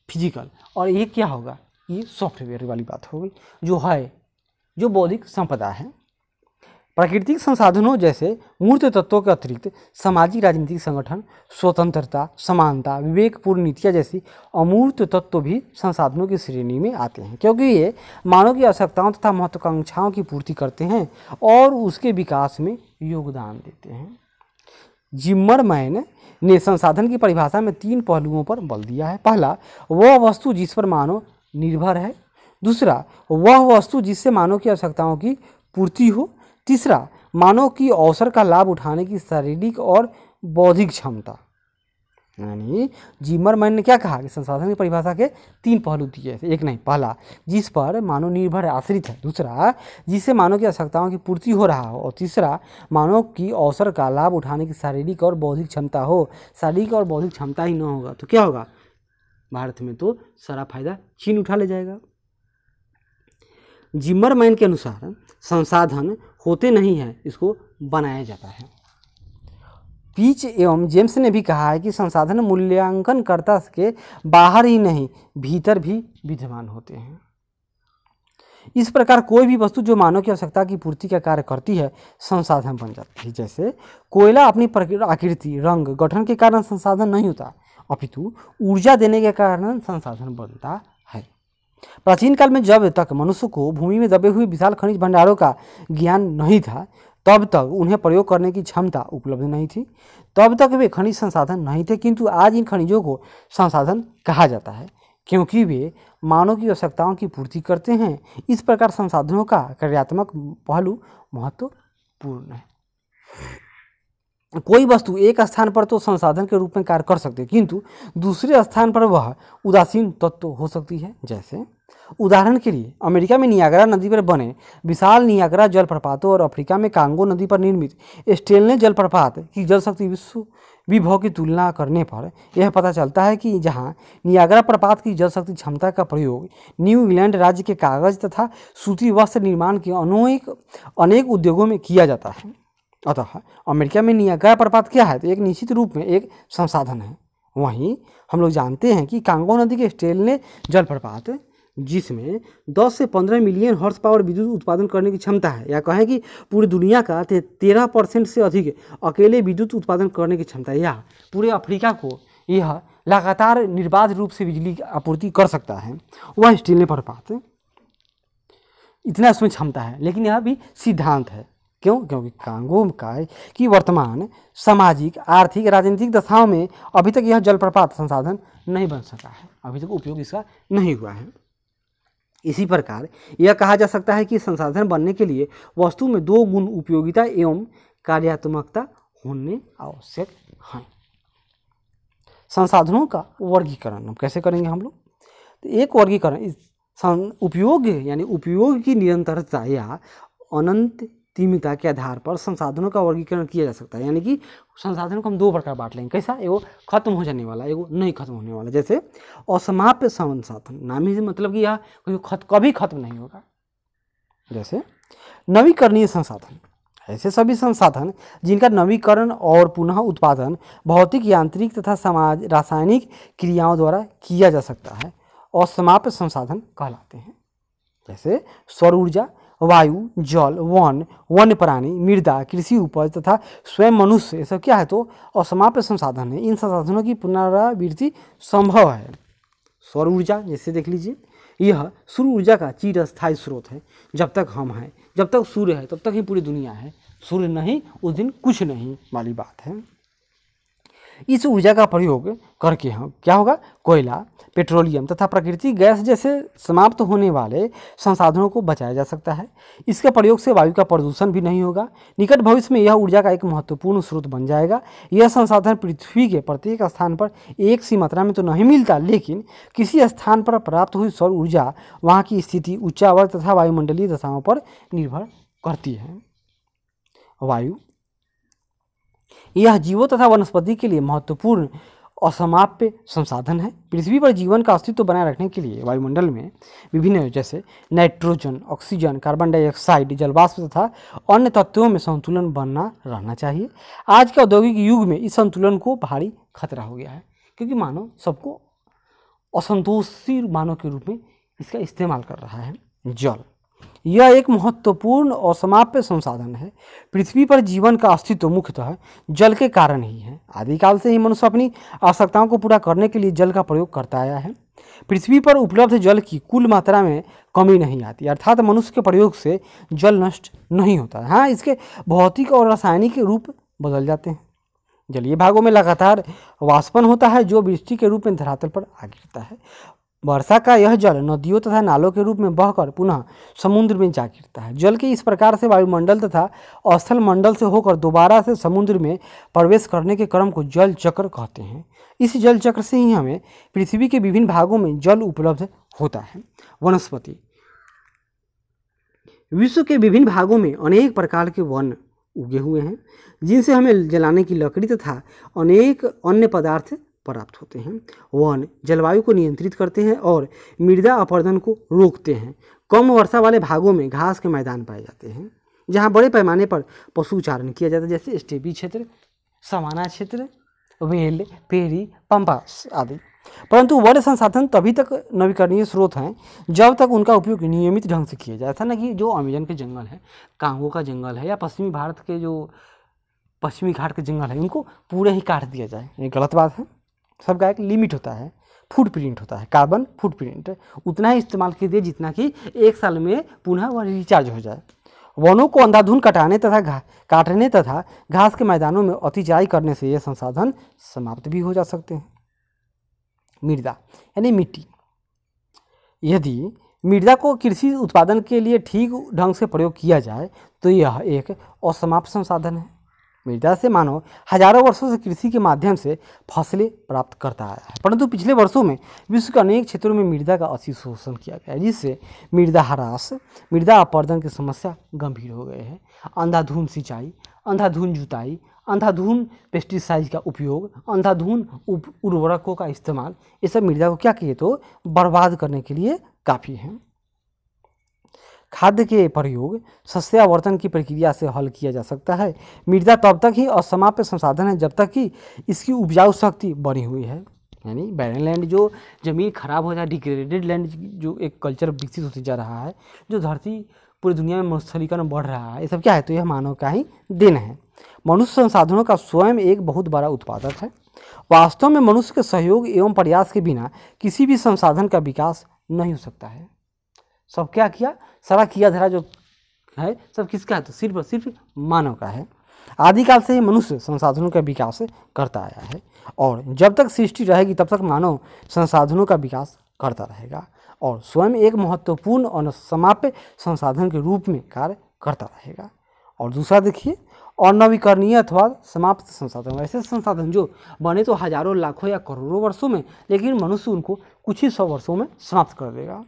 फिजिकल, और ये क्या होगा, ये सॉफ्टवेयर वाली बात होगी, जो है जो बौद्धिक संपदा है। प्राकृतिक संसाधनों जैसे मूर्त तत्वों के अतिरिक्त सामाजिक राजनीतिक संगठन, स्वतंत्रता, समानता, विवेकपूर्ण नीतियाँ जैसी अमूर्त तत्व भी संसाधनों की श्रेणी में आते हैं, क्योंकि ये मानव की आवश्यकताओं तथा महत्वाकांक्षाओं की पूर्ति करते हैं और उसके विकास में योगदान देते हैं। जिम्मरमैन ने संसाधन की परिभाषा में 3 पहलुओं पर बल दिया है। पहला, वह वस्तु जिस पर मानव निर्भर है। दूसरा, वह वस्तु जिससे मानव की आवश्यकताओं की पूर्ति हो। तीसरा, मानव की अवसर का लाभ उठाने की शारीरिक और बौद्धिक क्षमता। यानी जिम्मरमैन ने क्या कहा कि संसाधन की परिभाषा के 3 पहलू दिए थे। एक नहीं, पहला जिस पर मानव निर्भर है, आश्रित है। दूसरा, जिससे मानव की आवश्यकताओं की पूर्ति हो रहा हो। और तीसरा, मानव की अवसर का लाभ उठाने की शारीरिक और बौद्धिक क्षमता हो। शारीरिक और बौद्धिक क्षमता ही न होगा तो क्या होगा, भारत में तो सारा फायदा चीन उठा ले जाएगा। जिम्मरमैन के अनुसार संसाधन होते नहीं हैं, इसको बनाया जाता है। पीच एवं जेम्स ने भी कहा है कि संसाधन मूल्यांकनकर्ता के बाहर ही नहीं, भीतर भी विद्यमान होते हैं। इस प्रकार कोई भी वस्तु जो मानव की आवश्यकता की पूर्ति का कार्य करती है, संसाधन बन जाती है। जैसे कोयला अपनी आकृति, रंग, गठन के कारण संसाधन नहीं होता, अपितु ऊर्जा देने के कारण संसाधन बनता है। प्राचीन काल में जब तक मनुष्य को भूमि में दबे हुए विशाल खनिज भंडारों का ज्ञान नहीं था, तब तक उन्हें प्रयोग करने की क्षमता उपलब्ध नहीं थी, तब तक वे खनिज संसाधन नहीं थे। किंतु आज इन खनिजों को संसाधन कहा जाता है, क्योंकि वे मानव की आवश्यकताओं की पूर्ति करते हैं। इस प्रकार संसाधनों का कार्यात्मक पहलू महत्वपूर्ण है। कोई वस्तु एक स्थान पर तो संसाधन के रूप में कार्य कर सकती है, किंतु दूसरे स्थान पर वह उदासीन तत्व हो सकती है। जैसे उदाहरण के लिए अमेरिका में नियाग्रा नदी पर बने विशाल नियाग्रा जलप्रपातों और अफ्रीका में कांगो नदी पर निर्मित स्टेनले जलप्रपात की जल शक्ति विश्व विभव की तुलना करने पर यह पता चलता है कि जहां नियाग्रा प्रपात की जल शक्ति क्षमता का प्रयोग न्यू इंग्लैंड राज्य के कागज तथा सूती वस्त्र निर्माण के अनेक उद्योगों में किया जाता है, अतः अमेरिका में नियाग्रा प्रपात क्या है, तो एक निश्चित रूप में एक संसाधन है। वहीं हम लोग जानते हैं कि कांगो नदी के स्टेनले जलप्रपात, जिसमें 10 से 15 मिलियन हॉर्स पावर विद्युत उत्पादन करने की क्षमता है, या कहें कि पूरी दुनिया का 13% से अधिक अकेले विद्युत उत्पादन करने की क्षमता है, या पूरे अफ्रीका को यह लगातार निर्बाध रूप से बिजली की आपूर्ति कर सकता है, वह स्टेनले प्रपात, इतना उसमें क्षमता है। लेकिन यह भी सिद्धांत है। क्यों? क्योंकि कांगो की वर्तमान सामाजिक, आर्थिक, राजनीतिक दशाओं में अभी तक यह जलप्रपात संसाधन नहीं बन सका है, अभी तक उपयोग इसका नहीं हुआ है। इसी प्रकार यह कहा जा सकता है कि संसाधन बनने के लिए वस्तु में 2 गुण, उपयोगिता एवं कार्यात्मकता होने आवश्यक हैं। संसाधनों का वर्गीकरण हम कैसे करेंगे हम लोग? तो एक वर्गीकरण उपयोग यानी उपयोग की निरंतरता या अनंतता के आधार पर संसाधनों का वर्गीकरण किया जा सकता है। यानी कि संसाधनों को हम 2 प्रकार बांट लेंगे। कैसा? एगो खत्म हो जाने वाला, एगो नहीं खत्म होने वाला। जैसे असमाप्य संसाधन, नाम ही से मतलब कि यह कभी खत्म नहीं होगा। जैसे नवीकरणीय संसाधन, ऐसे सभी संसाधन जिनका नवीकरण और पुनः उत्पादन भौतिक, यांत्रिक तथा समाज रासायनिक क्रियाओं द्वारा किया जा सकता है और समाप्त संसाधन कहलाते हैं। जैसे सौर ऊर्जा, वायु, जल, वन, वन्य प्राणी, मृदा, कृषि उपज तथा स्वयं मनुष्य, ये सब क्या है तो असमाप्त संसाधन है। इन संसाधनों की पुनरावृत्ति संभव है। सौर ऊर्जा जैसे देख लीजिए, यह सूर्य ऊर्जा का चिरस्थायी स्रोत है। जब तक हम हैं, जब तक सूर्य है तब तक ही पूरी दुनिया है, सूर्य नहीं उस दिन कुछ नहीं वाली बात है। इस ऊर्जा का प्रयोग करके हम क्या होगा, कोयला, पेट्रोलियम तथा प्राकृतिक गैस जैसे समाप्त होने वाले संसाधनों को बचाया जा सकता है। इसके प्रयोग से वायु का प्रदूषण भी नहीं होगा। निकट भविष्य में यह ऊर्जा का एक महत्वपूर्ण स्रोत बन जाएगा। यह संसाधन पृथ्वी के प्रत्येक स्थान पर एक सी मात्रा में तो नहीं मिलता, लेकिन किसी स्थान पर प्राप्त हुई सौर ऊर्जा वहाँ की स्थिति, उच्चावर्त तथा वायुमंडलीय दशाओं पर निर्भर करती है। वायु, यह जीवों तथा वनस्पति के लिए महत्वपूर्ण असमाप्य संसाधन है। पृथ्वी पर जीवन का अस्तित्व बनाए रखने के लिए वायुमंडल में विभिन्न जैसे नाइट्रोजन, ऑक्सीजन, कार्बन डाइऑक्साइड, जलवाष्प तथा अन्य तत्वों में संतुलन बनना रहना चाहिए। आज के औद्योगिक युग में इस संतुलन को भारी खतरा हो गया है, क्योंकि मानव सबको असंतोषी मानव के रूप में इसका इस्तेमाल कर रहा है। जल, यह एक महत्वपूर्ण और समाप्य संसाधन है। पृथ्वी पर जीवन का अस्तित्व मुख्यतः जल के कारण ही है। आदिकाल से ही मनुष्य अपनी आवश्यकताओं को पूरा करने के लिए जल का प्रयोग करता आया है। पृथ्वी पर उपलब्ध जल की कुल मात्रा में कमी नहीं आती, अर्थात मनुष्य के प्रयोग से जल नष्ट नहीं होता। हाँ, इसके भौतिक और रासायनिक रूप बदल जाते हैं। जलीय भागों में लगातार वाष्पन होता है, जो वृष्टि के रूप में धरातल पर आ गिरता है। वर्षा का यह जल नदियों तथा नालों के रूप में बहकर पुनः समुद्र में जा गिरता है। जल के इस प्रकार से वायुमंडल तथा स्थल मंडल से होकर दोबारा से समुद्र में प्रवेश करने के क्रम को जल चक्र कहते हैं। इस जल चक्र से ही हमें पृथ्वी के विभिन्न भागों में जल उपलब्ध होता है। वनस्पति, विश्व के विभिन्न भागों में अनेक प्रकार के वन उगे हुए हैं, जिनसे हमें जलाने की लकड़ी तथा अनेक अन्य पदार्थ प्राप्त होते हैं। वन जलवायु को नियंत्रित करते हैं और मृदा अपरदन को रोकते हैं। कम वर्षा वाले भागों में घास के मैदान पाए जाते हैं, जहां बड़े पैमाने पर पशुचारण किया जाता है, जैसे स्टेपी क्षेत्र, सवाना क्षेत्र, वेल, पेरी, पंपास आदि। परंतु वन संसाधन तभी तक नवीकरणीय स्रोत हैं जब तक उनका उपयोग नियमित ढंग से किया जाए। था ना कि जो अमेजन के जंगल है, कांगो का जंगल है, या पश्चिमी भारत के जो पश्चिमी घाट के जंगल है, इनको पूरे ही काट दिया जाए, ये गलत बात है। सबका एक लिमिट होता है, फुटप्रिंट होता है, कार्बन फुटप्रिंट उतना ही इस्तेमाल कीजिए जितना कि एक साल में पुनः वह रिचार्ज हो जाए। वनों को अंधाधुंध काटने तथा घास के मैदानों में अतिचाई करने से ये संसाधन समाप्त भी हो जा सकते हैं। मृदा यानी मिट्टी, यदि मृदा को कृषि उत्पादन के लिए ठीक ढंग से प्रयोग किया जाए तो यह एक असमाप्त संसाधन है। मृदा से मानव हजारों वर्षों से कृषि के माध्यम से फसलें प्राप्त करता आया है, परंतु पिछले वर्षों में विश्व के अनेक क्षेत्रों में मृदा का अति शोषण किया गया है, जिससे मृदा ह्रास, मृदा अपरदन की समस्या गंभीर हो गए हैं। अंधाधुंध सिंचाई, अंधाधुंध जुताई, अंधाधुंध पेस्टिसाइड का उपयोग, अंधाधुंध उर्वरकों का इस्तेमाल, ये सब मृदा को क्या किए तो बर्बाद करने के लिए काफ़ी है। खाद्य के प्रयोग सस्यावर्तन की प्रक्रिया से हल किया जा सकता है। मृदा तब तक ही असमाप्य संसाधन है जब तक कि इसकी उपजाऊ शक्ति बनी हुई है। यानी बैरन लैंड, जो ज़मीन खराब हो जाए, डिग्रेडेड लैंड, जो एक कल्चर विकसित होती जा रहा है, जो धरती पूरी दुनिया में मरुस्थलीकरण बढ़ रहा है, ये सब क्या है तो यह मानव का ही देन है। मनुष्य संसाधनों का स्वयं एक बहुत बड़ा उत्पादक है। वास्तव में मनुष्य के सहयोग एवं प्रयास के बिना किसी भी संसाधन का विकास नहीं हो सकता है। सब क्या किया, सारा किया धरा जो है सब किसका है तो सिर्फ मानव का है। आदिकाल से ही मनुष्य संसाधनों का विकास करता आया है और जब तक सृष्टि रहेगी तब तक मानव संसाधनों का विकास करता रहेगा और स्वयं एक महत्वपूर्ण और समाप्य संसाधन के रूप में कार्य करता रहेगा। और दूसरा देखिए, अनवीकरणीय अथवा समाप्त संसाधन, ऐसे संसाधन जो बने तो हजारों, लाखों या करोड़ों वर्षों में, लेकिन मनुष्य उनको कुछ ही 100 वर्षों में समाप्त कर देगा।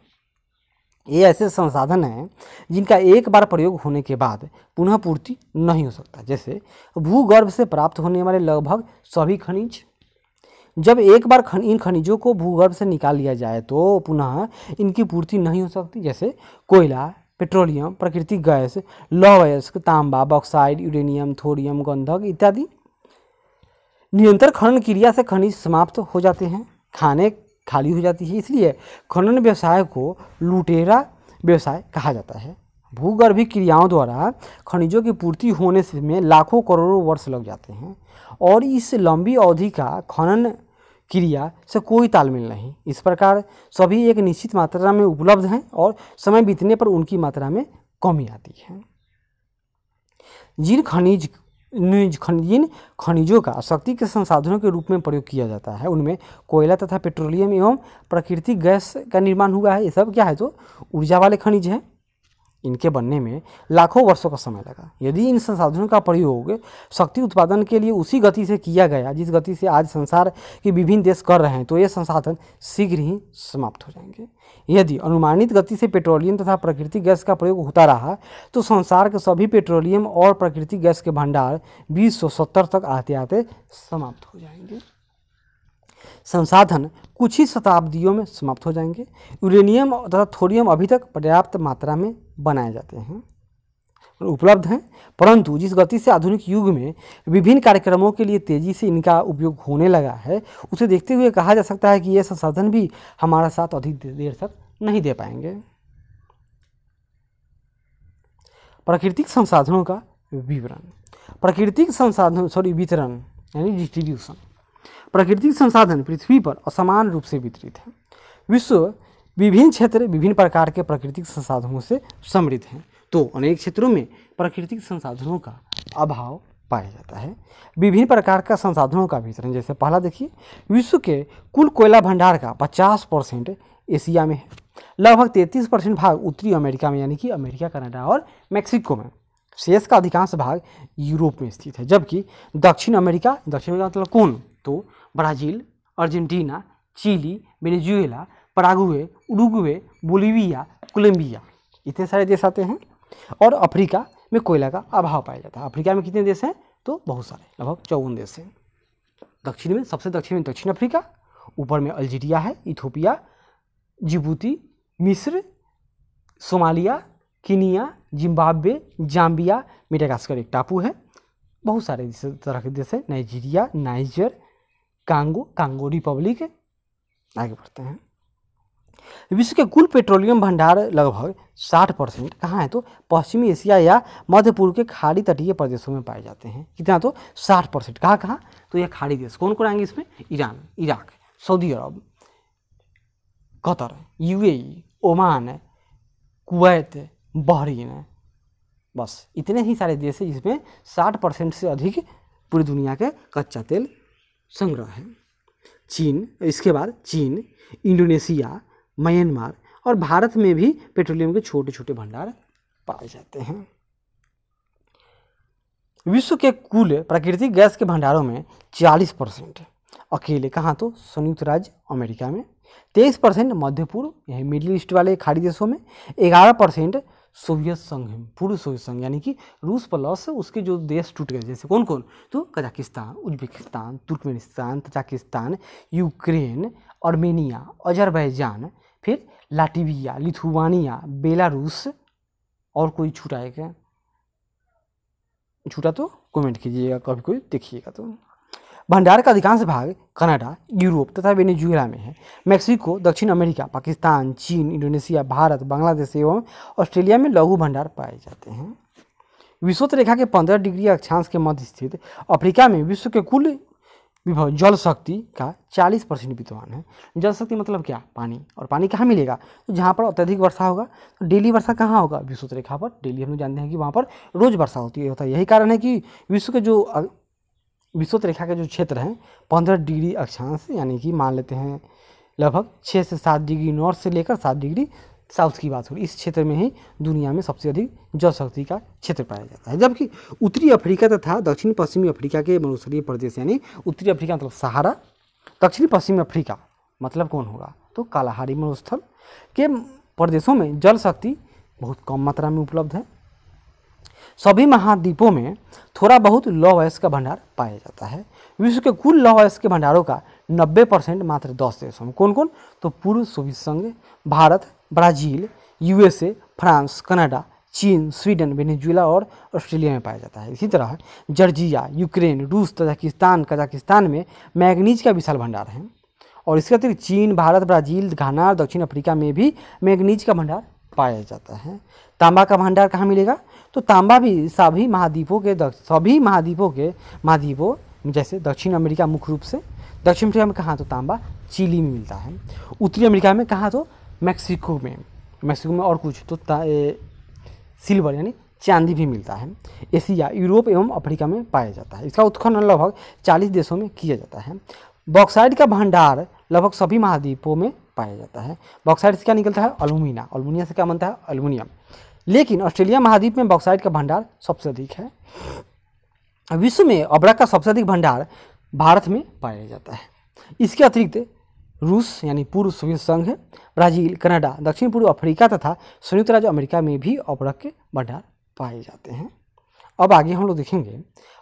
ये ऐसे संसाधन हैं जिनका एक बार प्रयोग होने के बाद पुनः पूर्ति नहीं हो सकता। जैसे भूगर्भ से प्राप्त होने वाले लगभग सभी खनिज, जब एक बार इन खनिजों को भूगर्भ से निकाल लिया जाए तो पुनः इनकी पूर्ति नहीं हो सकती। जैसे कोयला, पेट्रोलियम, प्राकृतिक गैस, लौह अयस्क, तांबा, बॉक्साइड, यूरेनियम, थोरियम, गंधक इत्यादि। निरंतर खनन क्रिया से खनिज समाप्त हो जाते हैं, खाने खाली हो जाती है, इसलिए खनन व्यवसाय को लुटेरा व्यवसाय कहा जाता है। भूगर्भिक क्रियाओं द्वारा खनिजों की पूर्ति होने में लाखों करोड़ों वर्ष लग जाते हैं और इस लंबी अवधि का खनन क्रिया से कोई तालमेल नहीं। इस प्रकार सभी एक निश्चित मात्रा में उपलब्ध हैं और समय बीतने पर उनकी मात्रा में कमी आती है। जिन खनिजों का शक्ति के संसाधनों के रूप में प्रयोग किया जाता है उनमें कोयला तथा पेट्रोलियम एवं प्राकृतिक गैस का निर्माण हुआ है। ये सब क्या है तो ऊर्जा वाले खनिज हैं। इनके बनने में लाखों वर्षों का समय लगा। यदि इन संसाधनों का प्रयोग शक्ति उत्पादन के लिए उसी गति से किया गया जिस गति से आज संसार के विभिन्न देश कर रहे हैं तो ये संसाधन शीघ्र ही समाप्त हो जाएंगे। यदि अनुमानित गति से पेट्रोलियम तथा प्राकृतिक गैस का प्रयोग होता रहा तो संसार के सभी पेट्रोलियम और प्राकृतिक गैस के भंडार 2070 तक आते आते समाप्त हो जाएंगे। संसाधन कुछ ही शताब्दियों में समाप्त हो जाएंगे। यूरेनियम तथा थोरियम अभी तक पर्याप्त मात्रा में बनाए जाते हैं, उपलब्ध हैं, परंतु जिस गति से आधुनिक युग में विभिन्न कार्यक्रमों के लिए तेजी से इनका उपयोग होने लगा है उसे देखते हुए कहा जा सकता है कि ये संसाधन भी हमारा साथ अधिक देर तक नहीं दे पाएंगे। प्राकृतिक संसाधनों का विवरण, प्राकृतिक संसाधन वितरण यानी डिस्ट्रीब्यूशन। प्राकृतिक संसाधन पृथ्वी पर असमान रूप से वितरित है। विश्व विभिन्न क्षेत्र विभिन्न प्रकार के प्राकृतिक संसाधनों से समृद्ध हैं, तो अनेक क्षेत्रों में प्राकृतिक संसाधनों का अभाव पाया जाता है। विभिन्न प्रकार का संसाधनों का वितरण, जैसे पहला देखिए, विश्व के कुल कोयला भंडार का 50% एशिया में है, लगभग 33% भाग उत्तरी अमेरिका में यानी कि अमेरिका, कनाडा और मेक्सिको में, शेष का अधिकांश भाग यूरोप में स्थित है, जबकि दक्षिण अमेरिका मतलब कौन तो Brazil, Argentina, Chile, Venezuela, Paraguay, Uruguay, Bolivia, Colombia इतने सारे देश आते हैं। और अफ्रीका में कोयला का अभाव पाया जाता है। अफ्रीका में कितने देश हैं तो बहुत सारे, लगभग 54 देश हैं। दक्षिण में सबसे दक्षिण में दक्षिण अफ्रीका, ऊपर में अल्जीरिया है, इथोपिया, जिबूती, मिस्र, Somalia, Kenya, Zimbabwe, Zambia, Madagascar एक टापू है, बहुत सारे इस तरह के देश हैं, नाइजीरिया, नाइजर, कांगो रिपब्लिक। आगे बढ़ते हैं। विश्व के कुल पेट्रोलियम भंडार लगभग 60% कहाँ है तो पश्चिमी एशिया या मध्य पूर्व के खाड़ी तटीय प्रदेशों में पाए जाते हैं। कितना तो 60%। कहाँ तो ये खाड़ी देश कौन कौन आएंगे इसमें, Iran, Iraq, Saudi Arab, Qatar, UAE, Oman, Kuwait, Bahrain, बस इतने ही सारे देश हैं जिसमें 60% से अधिक पूरी दुनिया के कच्चा तेल संग्रह है। चीन, इसके बाद चीन, इंडोनेशिया, म्यांमार और भारत में भी पेट्रोलियम के छोटे छोटे भंडार पाए जाते हैं। विश्व के कुल प्राकृतिक गैस के भंडारों में 40% अकेले कहाँ तो संयुक्त राज्य अमेरिका में, 23% मध्य पूर्व यानी मिडिल ईस्ट वाले खाड़ी देशों में, 11% सोवियत संघ में, पूर्व सोवियत संघ यानी कि रूस प्लस उसके जो देश टूट गए जैसे कौन कौन तो Kazakhstan, Uzbekistan, Turkmenistan, Tajikistan, Ukraine, Armenia, Azerbaijan, फिर लाटविया, लिथुआनिया, बेलारूस और कोई छूटा है क्या, छूटा तो कमेंट कीजिएगा, कभी कोई देखिएगा तो। भंडार का अधिकांश भाग कनाडा, यूरोप तथा वेनेजुएला में है। मेक्सिको, दक्षिण अमेरिका, पाकिस्तान, चीन, इंडोनेशिया, भारत, बांग्लादेश एवं ऑस्ट्रेलिया में लघु भंडार पाए जाते हैं। विषुवत रेखा के 15 डिग्री अक्षांश के मध्य स्थित अफ्रीका में विश्व के कुल विभव जल शक्ति का 40% विद्यमान है। जल शक्ति मतलब क्या, पानी। और पानी कहाँ मिलेगा तो जहाँ पर अत्यधिक वर्षा होगा। तो डेली वर्षा कहाँ होगा, विषुवत रेखा पर। डेली हम लोग जानते हैं कि वहाँ पर रोज वर्षा होती है। यही कारण है कि विश्व के जो विषुवत रेखा के जो क्षेत्र हैं 15 डिग्री अक्षांश यानी कि मान लेते हैं लगभग 6 से 7 डिग्री नॉर्थ से लेकर 7 डिग्री साउथ की बात हो रही, इस क्षेत्र में ही दुनिया में सबसे अधिक जल शक्ति का क्षेत्र पाया जाता है। जबकि उत्तरी अफ्रीका तथा दक्षिण पश्चिमी अफ्रीका के मरुस्थलीय प्रदेश यानी उत्तरी अफ्रीका मतलब सहारा, दक्षिण पश्चिमी अफ्रीका मतलब कौन होगा तो कालाहारी मरुस्थल के प्रदेशों में जल शक्ति बहुत कम मात्रा में उपलब्ध है। सभी महाद्वीपों में थोड़ा बहुत लौह अयस्क का भंडार पाया जाता है। विश्व के कुल लौह अयस्क के भंडारों का 90% मात्र 10 देशों में, कौन कौन तो पूर्व सोवियत संघ, Bharat, Brazil, USA, France, Canada, चीन, स्वीडन, वेनेजुएला और ऑस्ट्रेलिया में पाया जाता है। इसी तरह जॉर्जिया, यूक्रेन, रूस, तजाकिस्तान, कजाकिस्तान में मैंगनीज का विशाल भंडार है। और इसके अतिरिक्त चीन, भारत, ब्राज़ील, घाना और दक्षिण अफ्रीका में भी मैंगनीज का भंडार पाया जाता है। तांबा का भंडार कहाँ मिलेगा? तो तांबा भी सभी महाद्वीपों जैसे दक्षिण अमेरिका मुख्य रूप से, दक्षिण अफ्रीका में कहाँ? तो तांबा चिली में मिलता है। उत्तरी अमेरिका में कहाँ? तो मैक्सिको में और कुछ तो सिल्वर यानी चांदी भी मिलता है। एशिया, यूरोप एवं अफ्रीका में पाया जाता है। इसका उत्खनन लगभग 40 देशों में किया जाता है। बॉक्साइट का भंडार लगभग सभी महाद्वीपों में पाया जाता है। बॉक्साइट से क्या निकलता है? अल्युमिनियम से क्या बनता है? अल्युमिनियम। लेकिन ऑस्ट्रेलिया महाद्वीप में बॉक्साइट का भंडार सबसे अधिक है। विश्व में अब्रक का सबसे अधिक भंडार भारत में पाया जाता है। इसके अतिरिक्त रूस यानी पूर्व सोवियत संघ, ब्राज़ील, कनाडा, दक्षिण पूर्व अफ्रीका तथा संयुक्त राज्य अमेरिका में भी अब्रक के भंडार पाए जाते हैं। अब आगे हम लोग देखेंगे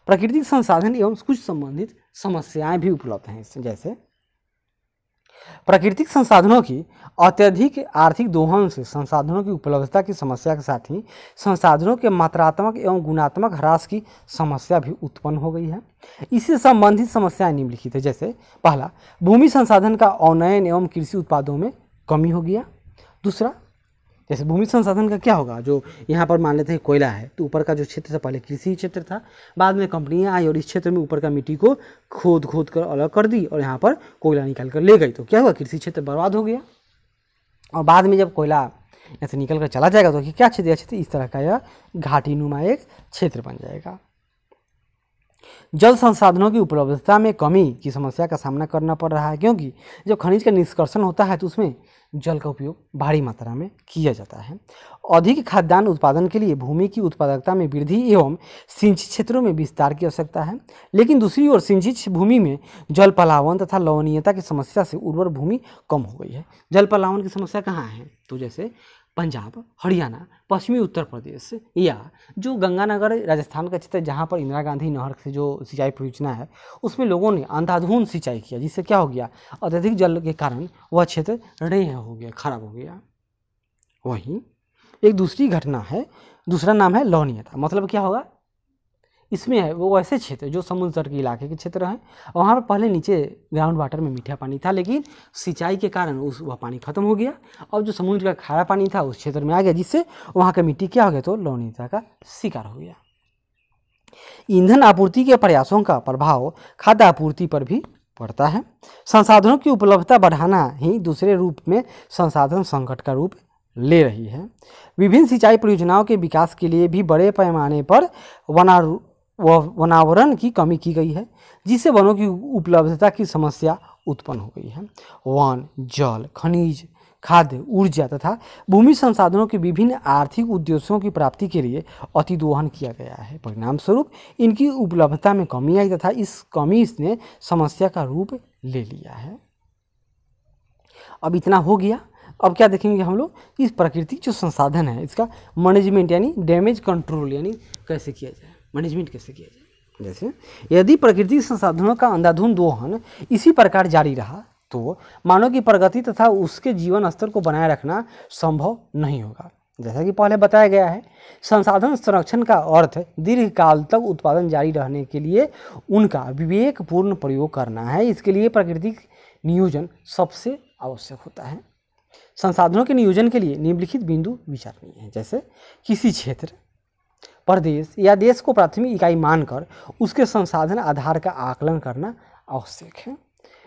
प्राकृतिक संसाधन एवं कुछ संबंधित समस्याएं भी उपलब्ध हैं इससे। जैसे प्राकृतिक संसाधनों की अत्यधिक आर्थिक दोहन से संसाधनों की उपलब्धता की समस्या के साथ ही संसाधनों के मात्रात्मक एवं गुणात्मक ह्रास की समस्या भी उत्पन्न हो गई है। इससे संबंधित समस्याएं निम्नलिखित है। जैसे पहला, भूमि संसाधन का अवनयन एवं कृषि उत्पादों में कमी हो गया। दूसरा, जैसे भूमि संसाधन का क्या होगा? जो यहाँ पर मान लेते हैं कोयला है, तो ऊपर का जो क्षेत्र था पहले कृषि क्षेत्र था, बाद में कंपनियां आई और इस क्षेत्र में ऊपर का मिट्टी को खोद कर अलग कर दी और यहाँ पर कोयला निकाल कर ले गई, तो क्या हुआ? कृषि क्षेत्र बर्बाद हो गया। और बाद में जब कोयला ऐसे निकल कर चला जाएगा तो क्या क्षेत्र इस तरह का यह घाटी नुमा एक क्षेत्र बन जाएगा। जल संसाधनों की उपलब्धता में कमी की समस्या का सामना करना पड़ रहा है, क्योंकि जब खनिज का निष्कर्षण होता है तो उसमें जल का उपयोग भारी मात्रा में किया जाता है। अधिक खाद्यान्न उत्पादन के लिए भूमि की उत्पादकता में वृद्धि एवं सिंचित क्षेत्रों में विस्तार की आवश्यकता है। लेकिन दूसरी ओर सिंचित भूमि में जल पलावन तथा लवणीयता की समस्या से उर्वर भूमि कम हो गई है। जल पलावन की समस्या कहाँ है? तो जैसे पंजाब, हरियाणा, पश्चिमी उत्तर प्रदेश या जो गंगानगर राजस्थान का क्षेत्र जहाँ पर इंदिरा गांधी नहर से जो सिंचाई परियोजना है उसमें लोगों ने अंधाधुंध सिंचाई किया, जिससे क्या हो गया? अत्यधिक जल के कारण वह क्षेत्र रेह हो गया, खराब हो गया। वहीं एक दूसरी घटना है, दूसरा नाम है लवणीयता। मतलब क्या होगा? इसमें है वो ऐसे क्षेत्र जो समुद्र तट के इलाके के क्षेत्र हैं, वहाँ पर पहले नीचे ग्राउंड वाटर में मीठा पानी था, लेकिन सिंचाई के कारण वह पानी खत्म हो गया और जो समुद्र का खारा पानी था उस क्षेत्र में आ गया, जिससे वहाँ का मिट्टी क्या हो गया? तो लवणीयता का शिकार हो गया। ईंधन आपूर्ति के प्रयासों का प्रभाव खाद्य आपूर्ति पर भी पड़ता है। संसाधनों की उपलब्धता बढ़ाना ही दूसरे रूप में संसाधन संकट का रूप ले रही है। विभिन्न सिंचाई परियोजनाओं के विकास के लिए भी बड़े पैमाने पर वनावरण की कमी की गई है, जिससे वनों की उपलब्धता की समस्या उत्पन्न हो गई है। वन, जल, खनिज, खाद्य, ऊर्जा तथा भूमि संसाधनों के विभिन्न आर्थिक उद्देश्यों की प्राप्ति के लिए अतिदोहन किया गया है। परिणाम स्वरूप इनकी उपलब्धता में कमी आई तथा इस कमी ने समस्या का रूप ले लिया है। अब इतना हो गया। अब क्या देखेंगे हम लोग? इस प्राकृतिक जो संसाधन है इसका मैनेजमेंट यानी डैमेज कंट्रोल यानी कैसे किया जाए, मैनेजमेंट कैसे किया जाए। जैसे यदि प्राकृतिक संसाधनों का अंधाधुंध दोहन इसी प्रकार जारी रहा तो मानव की प्रगति तथा उसके जीवन स्तर को बनाए रखना संभव नहीं होगा। जैसा कि पहले बताया गया है, संसाधन संरक्षण का अर्थ दीर्घकाल तक उत्पादन जारी रहने के लिए उनका विवेकपूर्ण प्रयोग करना है। इसके लिए प्राकृतिक नियोजन सबसे आवश्यक होता है। संसाधनों के नियोजन के लिए निम्नलिखित बिंदु विचारणीय हैं। जैसे किसी क्षेत्र, प्रदेश या देश को प्राथमिक इकाई मानकर उसके संसाधन आधार का आकलन करना आवश्यक है।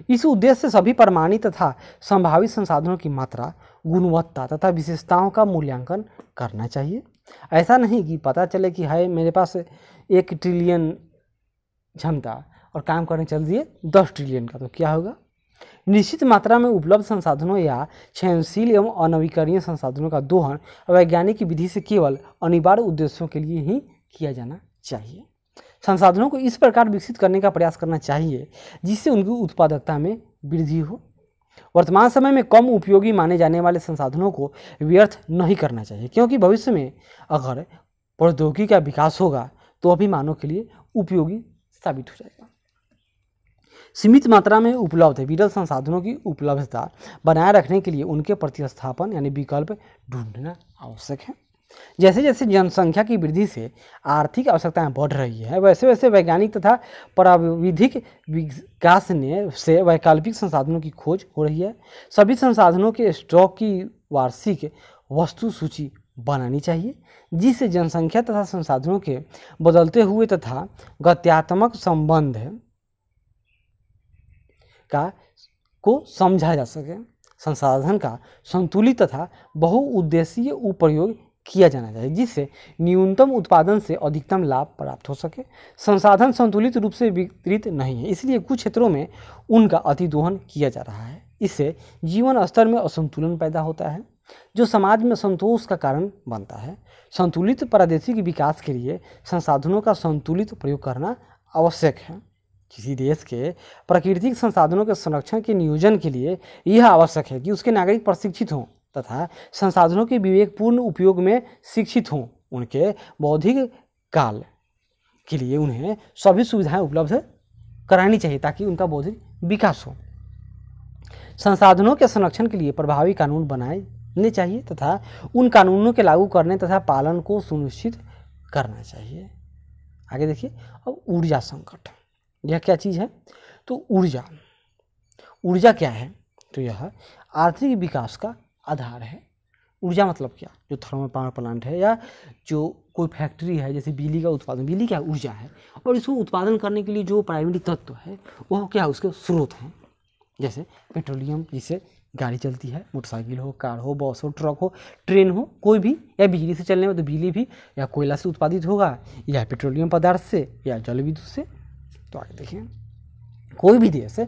इस उद्देश्य से सभी प्रमाणित तथा संभावित संसाधनों की मात्रा, गुणवत्ता तथा विशेषताओं का मूल्यांकन करना चाहिए। ऐसा नहीं कि पता चले कि है मेरे पास 1 ट्रिलियन क्षमता और काम करने चल दिए 10 ट्रिलियन का, तो क्या होगा? निश्चित मात्रा में उपलब्ध संसाधनों या चयनशील एवं अनवीकरणीय संसाधनों का दोहन वैज्ञानिक विधि से केवल अनिवार्य उद्देश्यों के लिए ही किया जाना चाहिए। संसाधनों को इस प्रकार विकसित करने का प्रयास करना चाहिए जिससे उनकी उत्पादकता में वृद्धि हो। वर्तमान समय में कम उपयोगी माने जाने वाले संसाधनों को व्यर्थ नहीं करना चाहिए, क्योंकि भविष्य में अगर प्रौद्योगिकी का विकास होगा तो अभी मानव के लिए उपयोगी साबित हो जाएगा। सीमित मात्रा में उपलब्ध विरल संसाधनों की उपलब्धता बनाए रखने के लिए उनके प्रतिस्थापन यानी विकल्प ढूंढना आवश्यक है। जैसे जैसे जनसंख्या की वृद्धि से आर्थिक आवश्यकताएं बढ़ रही है, वैसे वैसे वैज्ञानिक तथा प्राविधिक विकास से वैकल्पिक संसाधनों की खोज हो रही है। सभी संसाधनों के स्टॉक की वार्षिक वस्तु सूची बनानी चाहिए, जिससे जनसंख्या तथा संसाधनों के बदलते हुए तथा गत्यात्मक संबंध को समझा जा सके। संसाधन का संतुलित तथा बहुउद्देशीय उपयोग किया जाना चाहिए, जिससे न्यूनतम उत्पादन से अधिकतम लाभ प्राप्त हो सके। संसाधन संतुलित रूप से वितरित नहीं है, इसलिए कुछ क्षेत्रों में उनका अतिदोहन किया जा रहा है। इससे जीवन स्तर में असंतुलन पैदा होता है, जो समाज में संतोष का कारण बनता है। संतुलित प्रादेशिक विकास के लिए संसाधनों का संतुलित प्रयोग करना आवश्यक है। किसी देश के प्राकृतिक संसाधनों के संरक्षण के नियोजन के लिए यह आवश्यक है कि उसके नागरिक प्रशिक्षित हों तथा संसाधनों के विवेकपूर्ण उपयोग में शिक्षित हों। उनके बौद्धिक काल के लिए उन्हें सभी सुविधाएं उपलब्ध करानी चाहिए ताकि उनका बौद्धिक विकास हो। संसाधनों के संरक्षण के लिए प्रभावी कानून बनाने चाहिए तथा उन कानूनों के लागू करने तथा पालन को सुनिश्चित करना चाहिए। आगे देखिए, अब ऊर्जा संकट, यह क्या चीज़ है? तो ऊर्जा क्या है? तो यह आर्थिक विकास का आधार है। ऊर्जा मतलब क्या? जो थर्मल पावर प्लांट है या जो कोई फैक्ट्री है, जैसे बिजली का उत्पादन, बिजली क्या ऊर्जा है, और इसको उत्पादन करने के लिए जो प्राइमरी तत्व है वह क्या, उसके स्रोत हैं। जैसे पेट्रोलियम, जिससे गाड़ी चलती है, मोटरसाइकिल हो, कार हो, बस हो, ट्रक हो, ट्रेन हो, कोई भी, या बिजली से चलने में तो बिजली भी या कोयला से उत्पादित होगा या पेट्रोलियम पदार्थ से या जल विद्युत से। तो आगे देखिए, कोई भी देश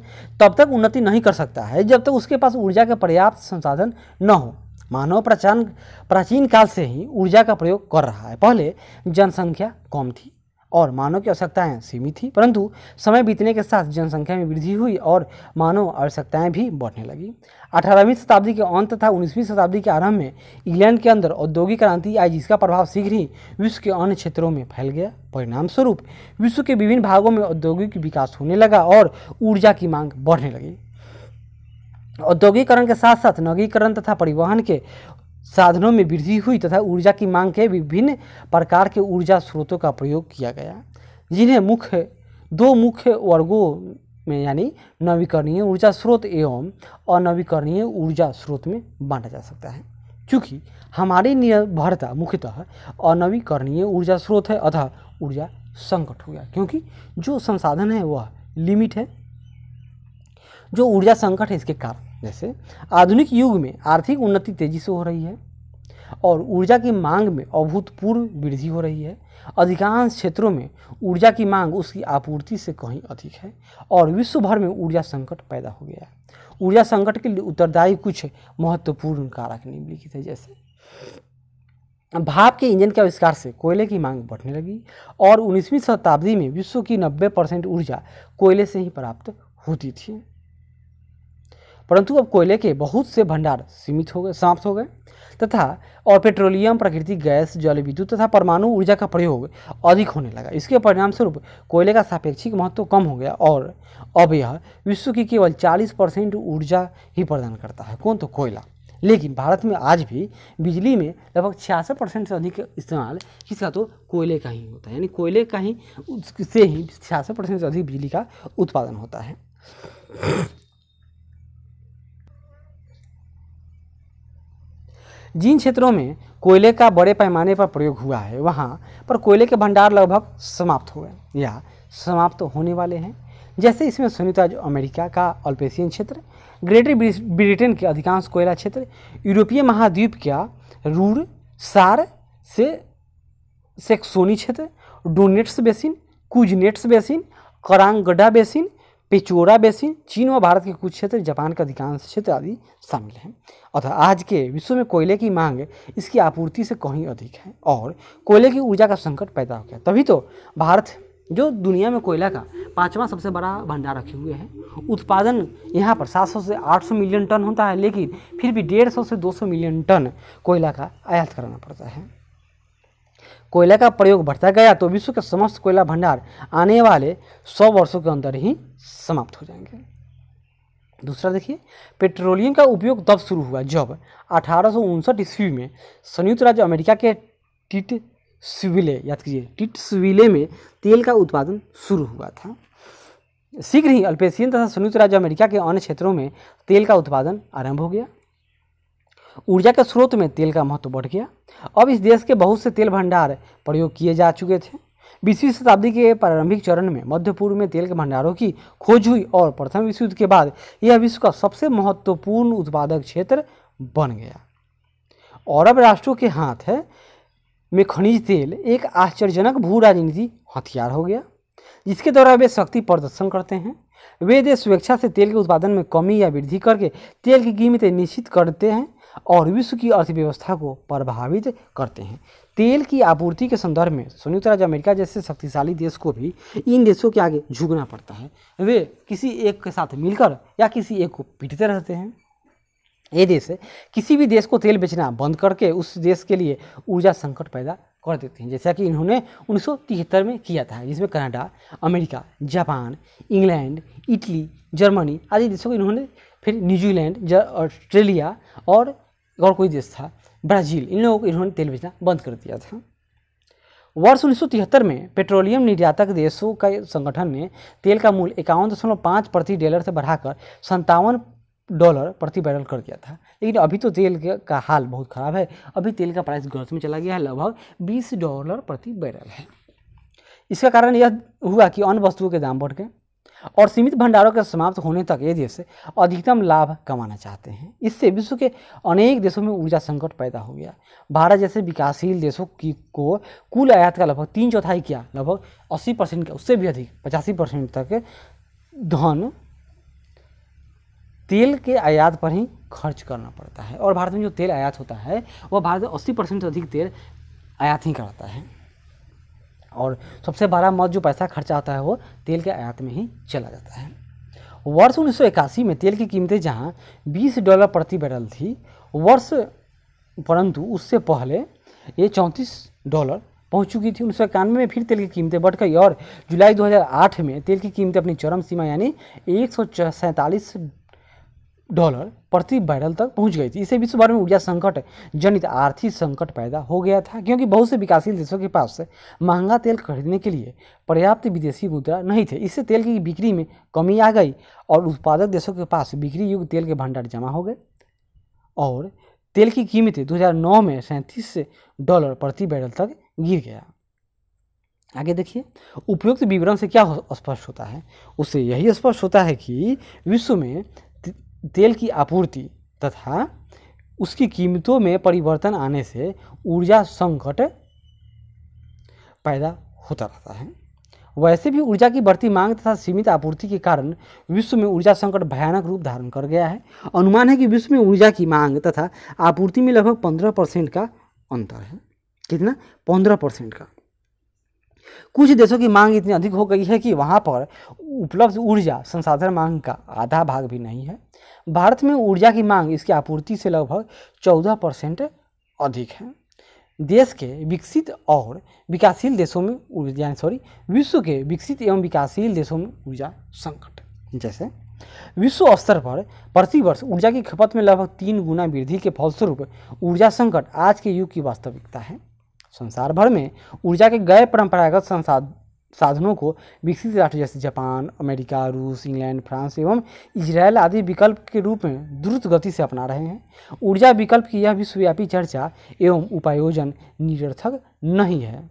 तब तक उन्नति नहीं कर सकता है जब तक उसके पास ऊर्जा के पर्याप्त संसाधन न हो। मानव प्राचीन काल से ही ऊर्जा का प्रयोग कर रहा है। पहले जनसंख्या कम थी और मानव की आवश्यकताएं सीमित थी, परंतु समय बीतने के साथ जनसंख्या में वृद्धि हुई और मानव आवश्यकताएं भी बढ़ने लगी। 18वीं शताब्दी के अंत तथा 19वीं शताब्दी के आरंभ में इंग्लैंड के अंदर औद्योगिक क्रांति आई, जिसका प्रभाव शीघ्र ही विश्व के अन्य क्षेत्रों में फैल गया। परिणाम स्वरूप विश्व के विभिन्न भागों में औद्योगिक विकास होने लगा और ऊर्जा की मांग बढ़ने लगी। औद्योगिकरण के साथ साथ नवीकरण तथा परिवहन के साधनों में वृद्धि हुई तथा ऊर्जा की मांग के विभिन्न प्रकार के ऊर्जा स्रोतों का प्रयोग किया गया, जिन्हें दो मुख्य वर्गों में यानी नवीकरणीय ऊर्जा स्रोत एवं अनवीकरणीय ऊर्जा स्रोत में बांटा जा सकता है। क्योंकि हमारी निर्भरता मुख्यतः अनवीकरणीय ऊर्जा स्रोत है, अतः ऊर्जा संकट हो गया, क्योंकि जो संसाधन है वह लिमिट है। जो ऊर्जा संकट है इसके कारण, जैसे आधुनिक युग में आर्थिक उन्नति तेजी से हो रही है और ऊर्जा की मांग में अभूतपूर्व वृद्धि हो रही है। अधिकांश क्षेत्रों में ऊर्जा की मांग उसकी आपूर्ति से कहीं अधिक है और विश्व भर में ऊर्जा संकट पैदा हो गया है। ऊर्जा संकट के लिए उत्तरदायी कुछ महत्वपूर्ण कारक निम्नलिखित है। जैसे भाप के इंजन के आविष्कार से कोयले की मांग बढ़ने लगी और 19वीं शताब्दी में विश्व की 90% ऊर्जा कोयले से ही प्राप्त होती थी, परंतु अब कोयले के बहुत से भंडार समाप्त हो गए तथा और पेट्रोलियम, प्राकृतिक गैस, जल विद्युत तथा परमाणु ऊर्जा का प्रयोग अधिक होने लगा। इसके परिणाम स्वरूप कोयले का सापेक्षिक महत्व कम हो गया और अब यह विश्व की केवल 40% ऊर्जा ही प्रदान करता है। कौन? तो कोयला। लेकिन भारत में आज भी बिजली में लगभग 66% से अधिक इस्तेमाल किसका? तो कोयले का ही होता है, यानी कोयले का ही से ही 66% से अधिक बिजली का उत्पादन होता है। जिन क्षेत्रों में कोयले का बड़े पैमाने पर प्रयोग हुआ है वहाँ पर कोयले के भंडार लगभग समाप्त हो गए या समाप्त होने वाले हैं। जैसे इसमें संयुक्त राज्य अमेरिका का अल्पेशियन क्षेत्र, ग्रेटर ब्रिटेन के अधिकांश कोयला क्षेत्र, यूरोपीय महाद्वीप का रूर सार से सेक्सोनी क्षेत्र, Donets basin, Kuznets basin, Karaganda basin, Pechora basin, चीन व भारत के कुछ क्षेत्र, जापान के अधिकांश क्षेत्र आदि शामिल हैं। अतः आज के विश्व में कोयले की मांग इसकी आपूर्ति से कहीं अधिक है और कोयले की ऊर्जा का संकट पैदा हो गया। तभी तो भारत जो दुनिया में कोयला का 5वां सबसे बड़ा भंडार रखे हुए हैं। उत्पादन यहाँ पर 700 से 800 मिलियन टन होता है, लेकिन फिर भी 150 से 200 मिलियन टन कोयला का आयात करना पड़ता है। कोयला का प्रयोग बढ़ता गया तो विश्व के समस्त कोयला भंडार आने वाले 100 वर्षों के अंदर ही समाप्त हो जाएंगे। दूसरा देखिए, पेट्रोलियम का उपयोग तब शुरू हुआ जब 1859 ईस्वी में संयुक्त राज्य अमेरिका के टिटस्विले, याद कीजिए टिटस्विले में तेल का उत्पादन शुरू हुआ था। शीघ्र ही अल्पेशियन तथा संयुक्त राज्य अमेरिका के अन्य क्षेत्रों में तेल का उत्पादन आरंभ हो गया। ऊर्जा के स्रोत में तेल का महत्व बढ़ गया। अब इस देश के बहुत से तेल भंडार प्रयोग किए जा चुके थे। 20वीं शताब्दी के प्रारंभिक चरण में मध्य पूर्व में तेल के भंडारों की खोज हुई और प्रथम विश्व युद्ध के बाद यह विश्व का सबसे महत्वपूर्ण उत्पादक क्षेत्र बन गया। और अब राष्ट्रों के हाथ में खनिज तेल एक आश्चर्यजनक भू राजनीति हथियार हो गया, जिसके द्वारा वे शक्ति प्रदर्शन करते हैं। वे देश स्वेच्छा से तेल के उत्पादन में कमी या वृद्धि करके तेल की कीमतें निश्चित करते हैं और विश्व की अर्थव्यवस्था को प्रभावित करते हैं। तेल की आपूर्ति के संदर्भ में संयुक्त राज्य अमेरिका जैसे शक्तिशाली देश को भी इन देशों के आगे झुकना पड़ता है। वे किसी एक के साथ मिलकर या किसी एक को पीटते रहते हैं। ये देश किसी भी देश को तेल बेचना बंद करके उस देश के लिए ऊर्जा संकट पैदा कर देते हैं, जैसा कि इन्होंने 1973 में किया था, जिसमें Canada, America, Japan, England, Italy, Germany आदि देशों को इन्होंने, फिर न्यूजीलैंड, ऑस्ट्रेलिया और कोई देश था ब्राज़ील, इन लोगों को इन्होंने तेल बेचना बंद कर दिया था। वर्ष 1973 में पेट्रोलियम निर्यातक देशों का संगठन ने तेल का मूल्य 51.5 प्रति डॉलर से बढ़ाकर $57 प्रति बैरल कर दिया था। लेकिन अभी तो तेल का हाल बहुत ख़राब है। अभी तेल का प्राइस ग्रोथ में चला गया है, लगभग $20 प्रति बैरल है। इसका कारण यह हुआ कि अन्य वस्तुओं के दाम बढ़ गए और सीमित भंडारों के समाप्त होने तक ये देश अधिकतम लाभ कमाना चाहते हैं। इससे विश्व के अनेक देशों में ऊर्जा संकट पैदा हो गया। भारत जैसे विकासशील देशों को कुल आयात का लगभग 3/4 क्या, लगभग 80% का, उससे भी अधिक 85% तक धन तेल के आयात पर ही खर्च करना पड़ता है। और भारत में जो तेल आयात होता है वह भारत 80% से अधिक तेल आयात ही करता है और सबसे बड़ा मत जो पैसा खर्चा होता है वो तेल के आयात में ही चला जाता है। वर्ष 1981 में तेल की कीमतें जहां $20 प्रति बैरल थी परंतु उससे पहले ये $34 पहुंच चुकी थी। 1991 में फिर तेल की कीमतें बढ़ गई और जुलाई 2008 में तेल की कीमतें अपनी चरम सीमा यानी $147 प्रति बैरल तक पहुंच गई थी। इससे विश्व भर में ऊर्जा संकट जनित आर्थिक संकट पैदा हो गया था, क्योंकि बहुत से विकासशील देशों के पास महंगा तेल खरीदने के लिए पर्याप्त विदेशी मुद्रा नहीं थे। इससे तेल की बिक्री में कमी आ गई और उत्पादक देशों के पास बिक्री युक्त तेल के भंडार जमा हो गए और तेल की कीमतें 2009 में $37 प्रति बैरल तक गिर गया। आगे देखिए, उपयुक्त विवरण से क्या स्पष्ट होता है? उससे यही स्पष्ट होता है कि विश्व में तेल की आपूर्ति तथा उसकी कीमतों में परिवर्तन आने से ऊर्जा संकट पैदा होता रहता है। वैसे भी ऊर्जा की बढ़ती मांग तथा सीमित आपूर्ति के कारण विश्व में ऊर्जा संकट भयानक रूप धारण कर गया है। अनुमान है कि विश्व में ऊर्जा की मांग तथा आपूर्ति में लगभग 15% का अंतर है। कितना? 15% का। कुछ देशों की मांग इतनी अधिक हो गई है कि वहां पर उपलब्ध ऊर्जा संसाधन मांग का आधा भाग भी नहीं है। भारत में ऊर्जा की मांग इसकी आपूर्ति से लगभग 14% अधिक है। देश के विकसित और विकासशील देशों में विश्व के विकसित एवं विकासशील देशों में ऊर्जा संकट, जैसे विश्व स्तर पर प्रति वर्ष ऊर्जा की खपत में लगभग 3 गुना वृद्धि के फलस्वरूप ऊर्जा संकट आज के युग की वास्तविकता है। संसार भर में ऊर्जा के गैर परंपरागत साधनों को विकसित राष्ट्र जैसे जापान, अमेरिका, रूस, इंग्लैंड, फ्रांस एवं इजरायल आदि विकल्प के रूप में द्रुत गति से अपना रहे हैं। ऊर्जा विकल्प की यह विश्वव्यापी चर्चा एवं उपायोजन निरर्थक नहीं है।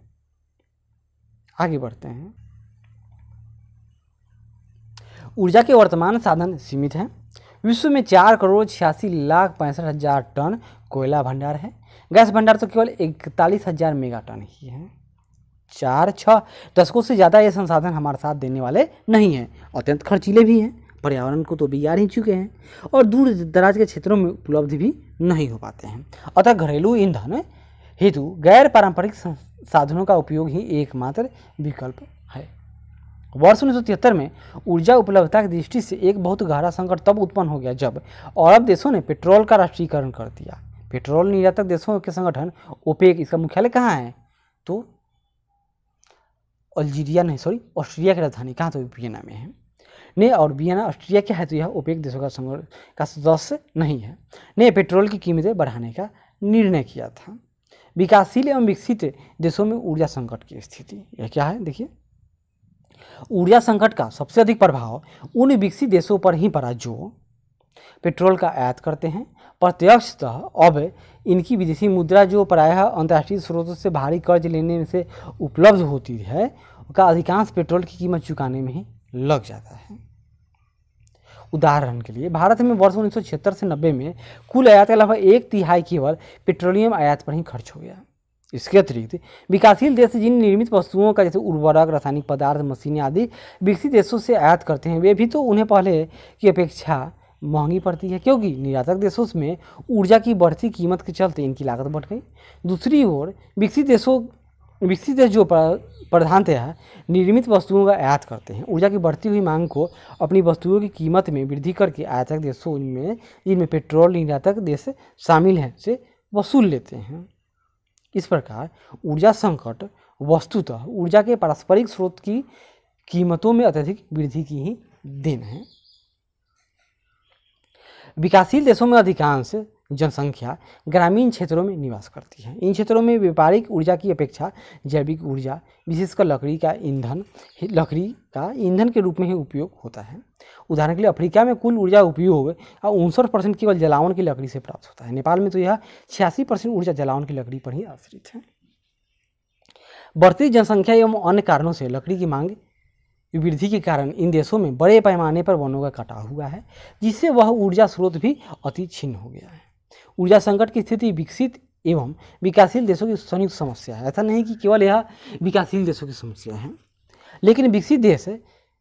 आगे बढ़ते हैं। ऊर्जा के वर्तमान साधन सीमित हैं। विश्व में 4,86,65,000 टन कोयला भंडार है। गैस भंडार तो केवल 41,000 मेगाटन ही है। 4-6 दशकों से ज़्यादा ये संसाधन हमारे साथ देने वाले नहीं हैं, अत्यंत खर्चीले भी हैं, पर्यावरण को तो बिगाड़ ही चुके हैं और दूर दराज के क्षेत्रों में उपलब्ध भी नहीं हो पाते हैं। अतः घरेलू ईंधन हेतु गैर पारंपरिक साधनों का उपयोग ही एकमात्र विकल्प है। वर्ष 1973 में ऊर्जा उपलब्धता की दृष्टि से एक बहुत गहरा संकट तब उत्पन्न हो गया जब अरब देशों ने पेट्रोल का राष्ट्रीयकरण कर दिया। पेट्रोल निर्यातक देशों के संगठन ओपेक, इसका मुख्यालय कहाँ है? तो अल्जीरिया नहीं, सॉरी, ऑस्ट्रिया की राजधानी कहाँ, तो वियना में है ने। और वियना ऑस्ट्रिया क्या है, तो यह ओपेक देशों का संघ का सदस्य नहीं है, ने पेट्रोल की कीमतें बढ़ाने का निर्णय किया था। विकासशील एवं विकसित देशों में ऊर्जा संकट की स्थिति, यह क्या है, देखिए ऊर्जा संकट का सबसे अधिक प्रभाव उन विकसित देशों पर ही पड़ा जो पेट्रोल का आयात करते हैं। प्रत्यक्षतः अब इनकी विदेशी मुद्रा जो प्रायः अंतर्राष्ट्रीय स्रोतों से भारी कर्ज लेने से उपलब्ध होती है, का अधिकांश पेट्रोल की कीमत चुकाने में ही लग जाता है। उदाहरण के लिए भारत में वर्ष 1976 से 90 में कुल आयात का लगभग 1/3 केवल पेट्रोलियम आयात पर ही खर्च हो गया। इसके अतिरिक्त विकासशील देश जिन निर्मित वस्तुओं का जैसे उर्वरक, रासायनिक पदार्थ, मशीनें आदि विकसित देशों से आयात करते हैं, वे भी तो उन्हें पहले की अपेक्षा महंगी पड़ती है, क्योंकि निर्यातक देशों में ऊर्जा की बढ़ती कीमत के चलते इनकी लागत बढ़ गई। दूसरी ओर विकसित देश जो प्रधानतः निर्मित वस्तुओं का आयात करते हैं, ऊर्जा की बढ़ती हुई मांग को अपनी वस्तुओं की कीमत में वृद्धि करके आयातक देशों में, जिनमें पेट्रोल निर्यातक देश शामिल हैं, से वसूल लेते हैं। इस प्रकार ऊर्जा संकट वस्तुतः ऊर्जा के पारस्परिक स्रोत की कीमतों में अत्यधिक वृद्धि की ही देन है। विकासशील देशों में अधिकांश जनसंख्या ग्रामीण क्षेत्रों में निवास करती है। इन क्षेत्रों में व्यापारिक ऊर्जा की अपेक्षा जैविक ऊर्जा, विशेषकर लकड़ी का ईंधन के रूप में ही उपयोग होता है। उदाहरण के लिए अफ्रीका में कुल ऊर्जा उपयोग 59% केवल जलावन की लकड़ी से प्राप्त होता है। नेपाल में तो यह 86% ऊर्जा जलावन की लकड़ी पर ही आश्रित है। बढ़ती जनसंख्या एवं अन्य कारणों से लकड़ी की मांग वृद्धि के कारण इन देशों में बड़े पैमाने पर वनों का कटाव हुआ है, जिससे वह ऊर्जा स्रोत भी अति छिन्न हो गया है। ऊर्जा संकट की स्थिति विकसित एवं विकासशील देशों की संयुक्त समस्या है। ऐसा नहीं कि केवल यह विकासशील देशों की समस्या है, लेकिन विकसित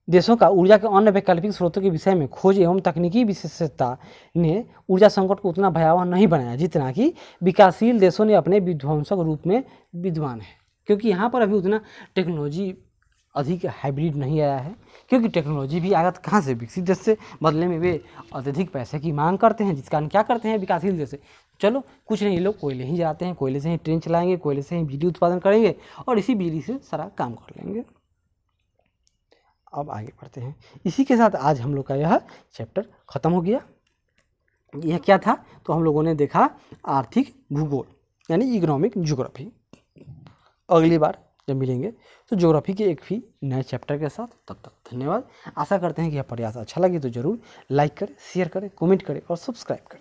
देशों का ऊर्जा के अन्य वैकल्पिक स्रोतों के विषय में खोज एवं तकनीकी विशेषता ने ऊर्जा संकट को उतना भयावह नहीं बनाया जितना कि विकासशील देशों ने अपने विध्वंसक रूप में विद्वान है। क्योंकि यहाँ पर अभी उतना टेक्नोलॉजी अधिक हाइब्रिड नहीं आया है, क्योंकि टेक्नोलॉजी भी आगत कहाँ से, विकसित देश से। बदले में वे अत्यधिक पैसे की मांग करते हैं, जिस कारण क्या करते हैं विकासशील देश से, चलो कुछ नहीं, लोग कोयले ही जाते हैं, कोयले से ही ट्रेन चलाएंगे, कोयले से ही बिजली उत्पादन करेंगे और इसी बिजली से सारा काम कर लेंगे। अब आगे बढ़ते हैं। इसी के साथ आज हम लोग का यह चैप्टर खत्म हो गया। यह क्या था, तो हम लोगों ने देखा आर्थिक भूगोल यानी इकोनॉमिक ज्योग्राफी। अगली बार जब मिलेंगे तो ज्योग्राफी के एक भी नए चैप्टर के साथ। तब तक धन्यवाद। आशा करते हैं कि यह प्रयास अच्छा लगे तो जरूर लाइक करें, शेयर करें, कमेंट करें और सब्सक्राइब करें।